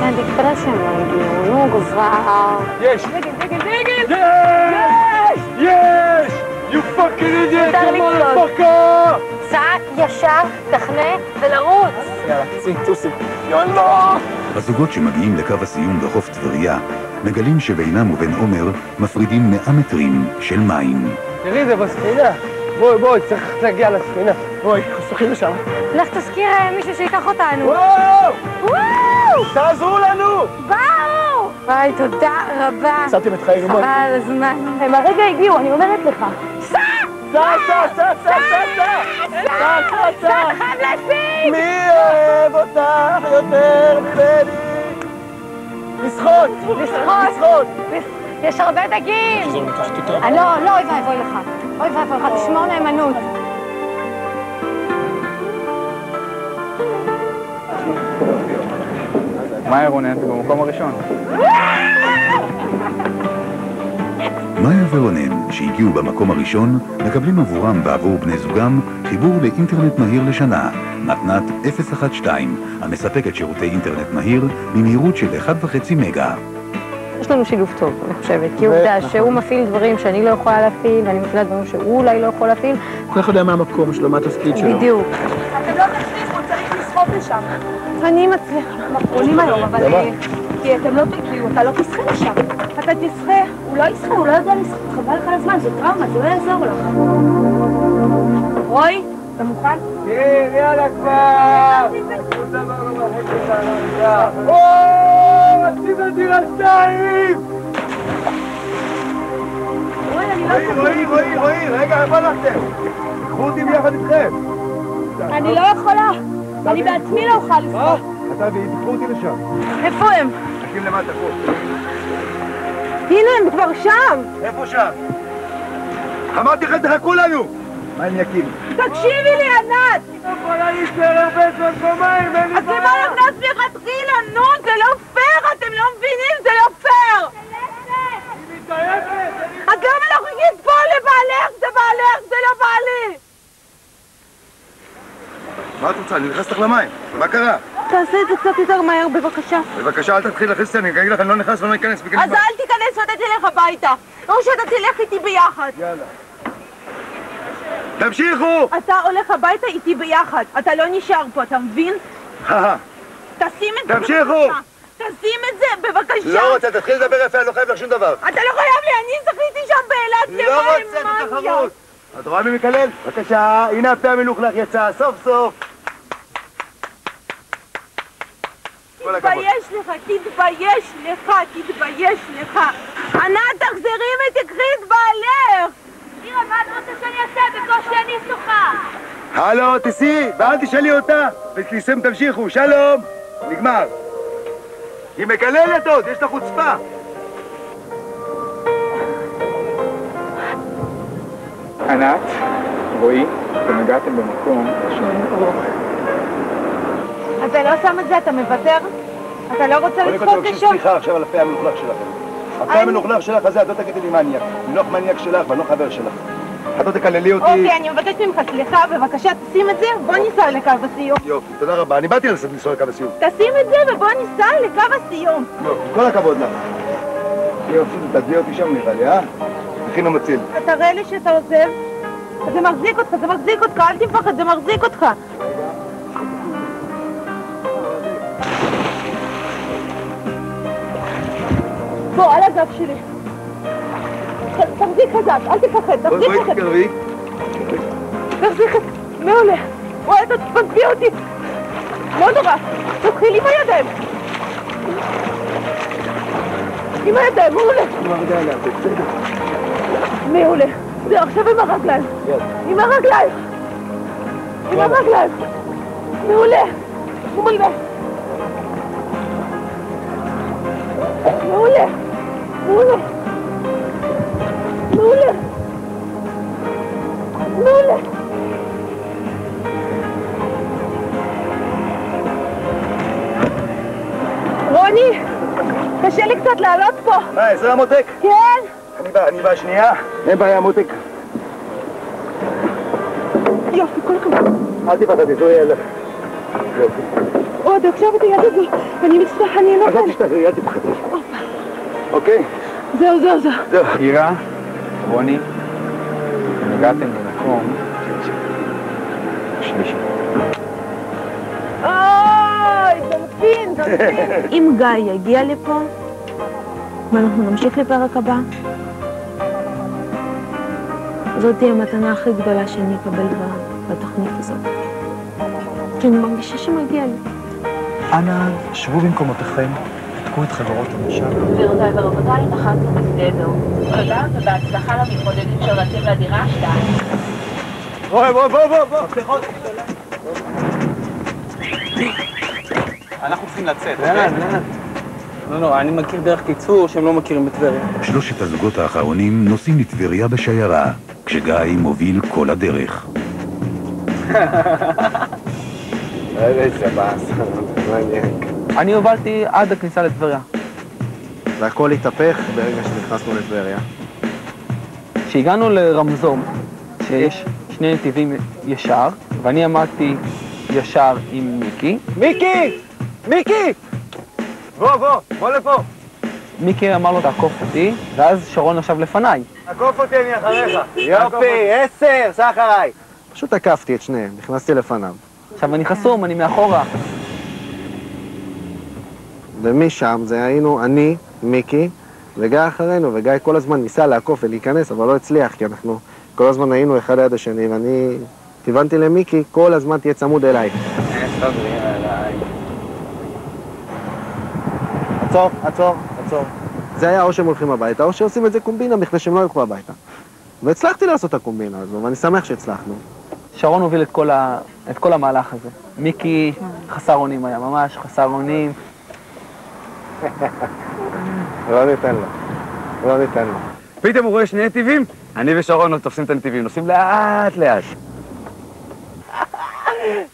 כן, תקרא שהם לא הגיעו, נו כבר. יש! דגל! יש! יש! You fucking idiot, you motherfucker! סע ישר, תכנה ולרוץ. יאללה, צוסי. יאללה! הזוגות שמגיעים לקו הסיום בחוף טבריה מגלים שבינם ובין עומר מפרידים 100 מטרים של מים. תראי, זה בספינה. בואי, צריך להגיע לספינה. בואי, חסוכים לשם. לך תזכיר מישהו שיקח אותנו. וואו! תעזרו לנו! באו! ביי, תודה רבה. שמתם את חיינו, בואי. חבל על הזמן. הם הרגע הגיעו, אני אומרת לך. סע! סע! אתה חייב להשיג! מי אוהב אותך יותר ממני? לשחות! יש הרבה דגים! לא, אוי ואבוי לך. אוי ואבוי לך, תשמור נאמנות. מאיה רונן, זה במקום הראשון. מאיה ורונן, שהגיעו במקום הראשון, מקבלים עבורם ועבור בני זוגם חיבור לאינטרנט מהיר לשנה, מתנת 012, המספקת שירותי אינטרנט מהיר במהירות של 1.5 מגה. יש לנו שילוב טוב, אני חושבת, כי עובדה שהוא מפעיל דברים שאני לא יכולה להפעיל, ואני מפעילה דברים שהוא אולי לא יכול להפעיל. כל אחד יודע מה המקום שלו, מה התפקיד שלו. בדיוק. אתם לא תצליחו, צריך לסחוב לשם. אני מצליחה. אחרונים היום, אבל... כי אתם לא תגיעו, אתה לא תשחה לשם. אתה תשחה, הוא לא ישחה, הוא לא יודע לשחות, חבל לך על הזמן, זו טראומה, זה לא יעזור לך. רוי, אתה מוכן? כן, יאללה כבר! רצים לדירה 2! רואי, רגע, איפה הלכתם? קחו אותי ביחד איתכם. אני לא יכולה, אני בעצמי לא אוכל לשחות. אתה והיא, תקחו אותי לשם. איפה הם? תקים למטה פה. הנה, הם כבר שם! איפה שם? אמרתי לכם, תחכו לנו! מה הם יקים? תקשיבי לי, ענת! יכולה להישאר הרבה זמן במים, אין לי אז למה לא נכנס מלכתחילה? נו, זה לא פייר! אתם לא מבינים, זה לא פייר! היא מתעייפת! אז למה לא חיכית פה לבעלך? זה בעלך, זה לא בעלי! מה את רוצה? אני נכנס לך למים. מה קרה? תעשה את זה קצת יותר מהר, בבקשה. בבקשה, אל תתחיל להכניס אותי, אני אגיד לך, אני לא נכנס ולא אכנס. אז אל תיכנס ואתה תלך הביתה. או שאתה תלך איתי ביחד. יאללה. תמשיכו! אתה הולך הביתה איתי ביחד. אתה לא נשאר פה, אתה מבין? תשים את זה תמשיכו! תשים את זה, בבקשה. לא רוצה, תתחיל לדבר יפה, אני לא חייב לך שום דבר. אתה לא חייב לי, אני זכיתי שם באילת לא רוצה את התחרות. את רואה מי מקלל? בבקשה, הנה הפה המלוכלך יצא, סוף סוף. תתבייש לך, תתבייש לך. ענת, תחזרי ותקחי את בעלך. אירה, מה את רוצה שאני אעשה? בקושי אני שוחה. הלו, תסי, ואל תשאלי אותה. ותסיים, תמשיכו, שלום. נגמר. היא מקללת עוד, יש לה חוצפה. ענת, רועי, אתם הגעתם במקום שאין ארוך. אתה לא שם את זה, אתה מוותר? אתה לא רוצה לשחות לשם? סליחה עכשיו על הפה המלוכלך שלכם. הפה המלוכלך שלך הזה, את לא תגידי לי מניאק. אני לא מניאק שלך ואני לא חבר שלך. את לא תקללי אותי. אוקיי, אני מבקשת ממך סליחה, בבקשה תשים את זה, בוא ניסע לקו הסיום. יופי, תודה רבה, אני באתי לנסוע לקו הסיום. תשים את זה ובוא ניסע לקו הסיום. כל הכבוד לך. יופי, תדלי אותי שם נראה לי, הכינו מציל. תראה לי שאתה עוזב. זה מחזיק אותך, זה מחזיק אותך, אל תפחד, זה מחזיק אותך. בוא, על הגב שלי. תחזיק חזק, אל תפחד, תחזיק חזק. בואי תקרבי. תחזיק חזק, מעולה. וואי, אתה תפגבי אותי. לא נורא, תתחיל עם הידיים. עם הידיים, מעולה. מעולה. זה עכשיו עם הרגליים. עם הרגליים. עם הרגליים. מעולה. מעולה. מעולה. מעולה. מעולה. מעולה. רוני, קשה לי קצת לעלות פה. מה, עזרה מותק? כן. אני בא שנייה. אין בעיה מותק. יופי, כל הכבוד. אל תפחדי, זו ילך. יופי. עוד, עכשיו את היד הזו. אני מצטער, אני לא... אז אל תשתחררי, אל תפחדי. אוקיי? זהו. אירה, רוני, הגעתם למקום שלישי. אוי, דולפין. אם גיא יגיע לפה, ואנחנו נמשיך לפרק הבא, זאת תהיה המתנה הכי גדולה שאני אקבל בתוכנית הזאת. כי אני מרגישה שמגיע לי. אנא, שבו במקומותיכם, תקעו את חברות המשל. גבירותיי ורבותיי, נחתנו בשדה דב. תודה ובהצלחה למתמודדים שרצים לדירה 2. בוא. סליחות. אנחנו צריכים לצאת, אוקיי? לא, אני מכיר דרך קיצור שהם לא מכירים בטבריה. שלושת הזוגות האחרונים נוסעים לטבריה בשיירה, כשגיא מוביל כל הדרך. איזה באס, מעניין. אני הובלתי עד הכניסה לטבריה. והכל התהפך ברגע שנכנסנו לטבריה. כשהגענו לרמזור, שיש 2 נתיבים ישר, ואני עמדתי ישר עם מיקי. מיקי! בוא לפה. מיקי אמר לו תעקוף אותי, ואז שרון עכשיו לפניי. תעקוף אותי, אני אחריך. יופי, 10, סע אחריי. פשוט תקפתי את שניהם, נכנסתי לפניו. עכשיו אני חסום, אני מאחורה. ומשם זה היינו אני, מיקי, וגיא אחרינו, וגיא כל הזמן ניסה לעקוף ולהיכנס, אבל לא הצליח, כי אנחנו כל הזמן היינו אחד ליד השני, ואני כיוונתי למיקי, כל הזמן תהיה צמוד אליי. סוגרים אליי. עצור. זה היה או שהם הולכים הביתה, או שעושים את זה קומבינה, בכדי שהם לא ילכו הביתה. והצלחתי לעשות את הקומבינה הזו, ואני שמח שהצלחנו. שרון הוביל את כל המהלך הזה. מיקי חסר אונים היה, ממש חסר אונים. לא ניתן לו. פתאום הוא רואה 2 נתיבים, אני ושרון תופסים את הנתיבים, נוסעים לאט.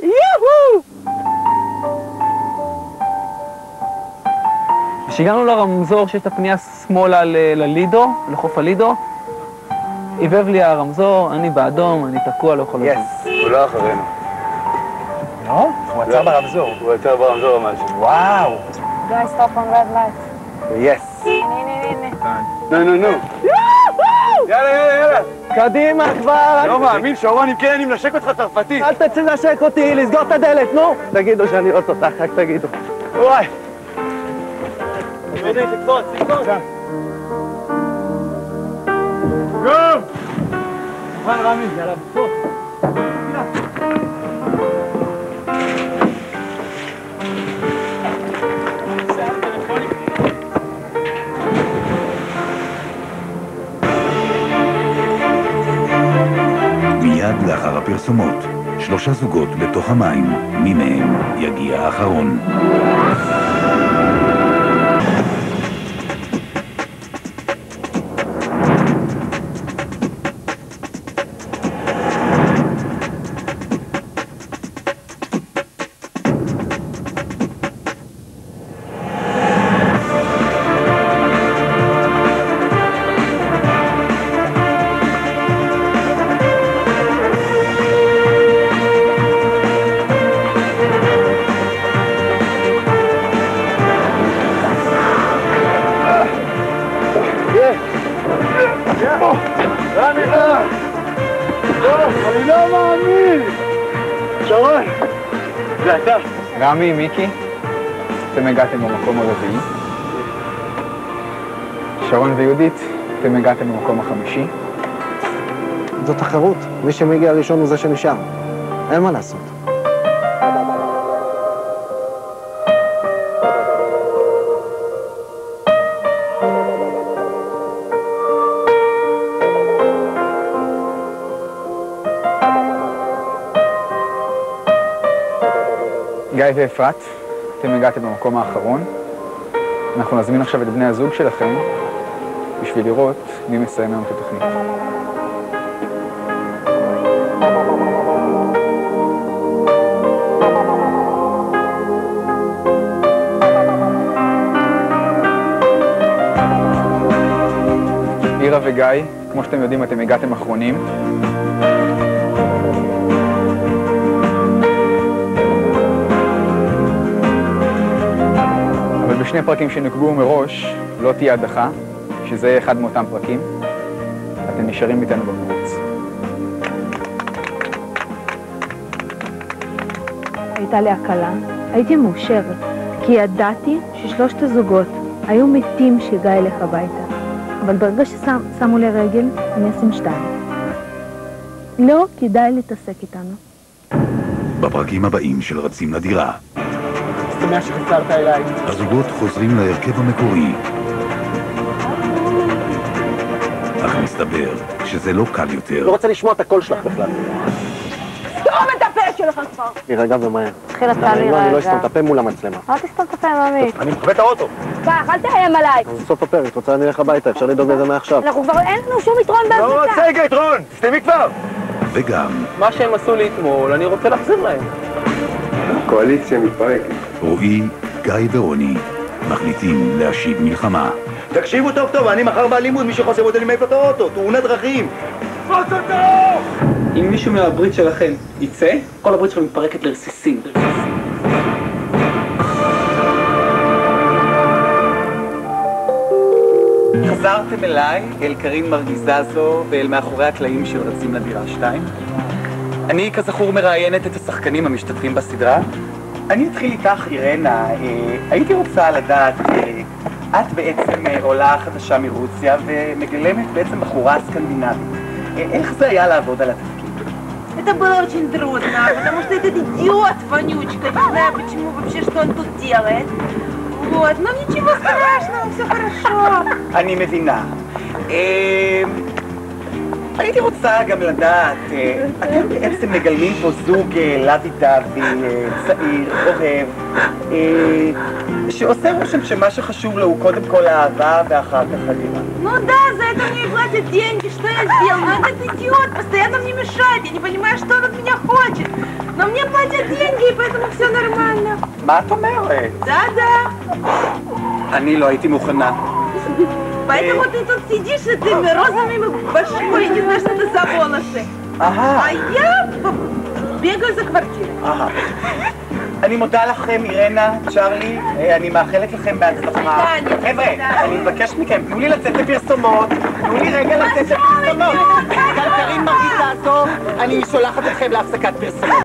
יהו! כשהגענו לרמזור שיש את הפנייה שמאלה ללידו, לחוף הלידו, עיבב לי הרמזור, אני באדום, אני תקוע, לא יכול לזוז. הוא לא אחרינו. לא? הוא עצר ברמזור. הוא עצר ברמזור ממש. וואו. Guys, stop on red light. יס. הנה. נו. יאללה. קדימה כבר. לא מאמין, שרון, אם כן אני מנשק אותך צרפתי. אל תצא לנשק אותי, לסגור את הדלת, נו. תגידו שאני לא תותח, רק תגידו. וואי. תקפוץ. גום! מוכן רמי, יאללה, פה. מיד לאחר הפרסומות, 3 זוגות בתוך המים, מי מהם יגיע האחרון. דורון! זה אתה. רמי, מיקי, אתם הגעתם במקום הרביעי. שרון ויהודית, אתם הגעתם במקום החמישי. זו תחרות. מי שמגיע ראשון הוא זה שנשאר. אין מה לעשות. גיא ואפרת, אתם הגעתם במקום האחרון. אנחנו נזמין עכשיו את בני הזוג שלכם בשביל לראות מי מסיים היום את התוכנית. אירה וגיא, כמו שאתם יודעים, אתם הגעתם אחרונים. בשני פרקים שנקבעו מראש, לא תהיה הדחה, שזה יהיה אחד מאותם פרקים. אתם נשארים איתנו במרוץ. הייתה לי הקלה, הייתי מאושרת, כי ידעתי ששלושת הזוגות היו מתים שהגע אליך הביתה. אבל ברגע ששמו לי רגל, אני אשים 2. לא כדאי להתעסק איתנו. בפרקים הבאים של רצים לדירה. שמח שחזרת אליי. הזוגות חוזרים להרכב המקורי. אך מסתבר שזה לא קל יותר. לא רוצה לשמוע את הקול שלך בכלל. סתום את הפה שלך כבר! להירגע ומהר. תתחיל אתה להירגע. אני לא אסתום את הפה מול המצלמה. אל תסתום את הפה, ממי. אני מכבה את האוטו. פח, אל תאיים עליי. סוף הפרק, רוצה אני אלך הביתה, אפשר לדאוג לזה מעכשיו. אנחנו כבר אין לנו שום יתרון בהפסקה. לא רוצה רגע יתרון, תסתמי כבר! וגם מה שהם עשו לי אתמול, אני רוצה להחזיר להם. הקואליציה מתפרקת. רועי, גיא ורוני מחליטים להשיב מלחמה. תקשיבו טוב טוב, אני מחר באלימות, מי שחוסם אותי מעיף את האוטו, תאונת דרכים. תפוס אותו! אם מישהו מהברית שלכם יצא, כל הברית שלו מתפרקת לרסיסים. חזרתם אליי, אל קרין מרגיזזו ואל מאחורי הקלעים של רצים לדירה 2. אני כזכור מראיינת את השחקנים המשתתפים בסדרה. אני אתחיל איתך, אירנה. הייתי רוצה לדעת, את בעצם עולה חדשה מרוסיה ומגלמת בעצם בחורה סקנדינבית. איך זה היה לעבוד על התפקיד? Это было очень трудно, потому что этот идиот, вонючка, не знаю почему вообще, что он тут делает. Вот, но ничего страшного, все хорошо. אני מבינה. הייתי רוצה גם לדעת, אתם בעצם מגלמים פה זוג לוי-דווי, צעיר, אוהב, שעושה רושם שמה שחשוב לו הוא קודם כל האהבה ואחר כך הדירה. Ну да, за это мне и платят деньги, что я сделал? Но этот идиот постоянно мне мешает, я не понимаю, что он от меня хочет. Но мне платят деньги, и поэтому все нормально. מה את אומרת? Да-да. אני לא הייתי мухана. Поэтому ты тут сидишь с этими розовыми башкой, не знаю, что это за волосы. Ага. А я бегаю за квартирой. Ага. אני מודה לכם, אירנה, צ'רלי, אני מאחלת לכם בהצלחה. חבר'ה, אני מבקש מכם, תנו לי לצאת לפרסומות, תנו לי רגע לצאת לפרסומות. קרין מרגיזזו, אני שולחת אתכם להפסקת פרסומות.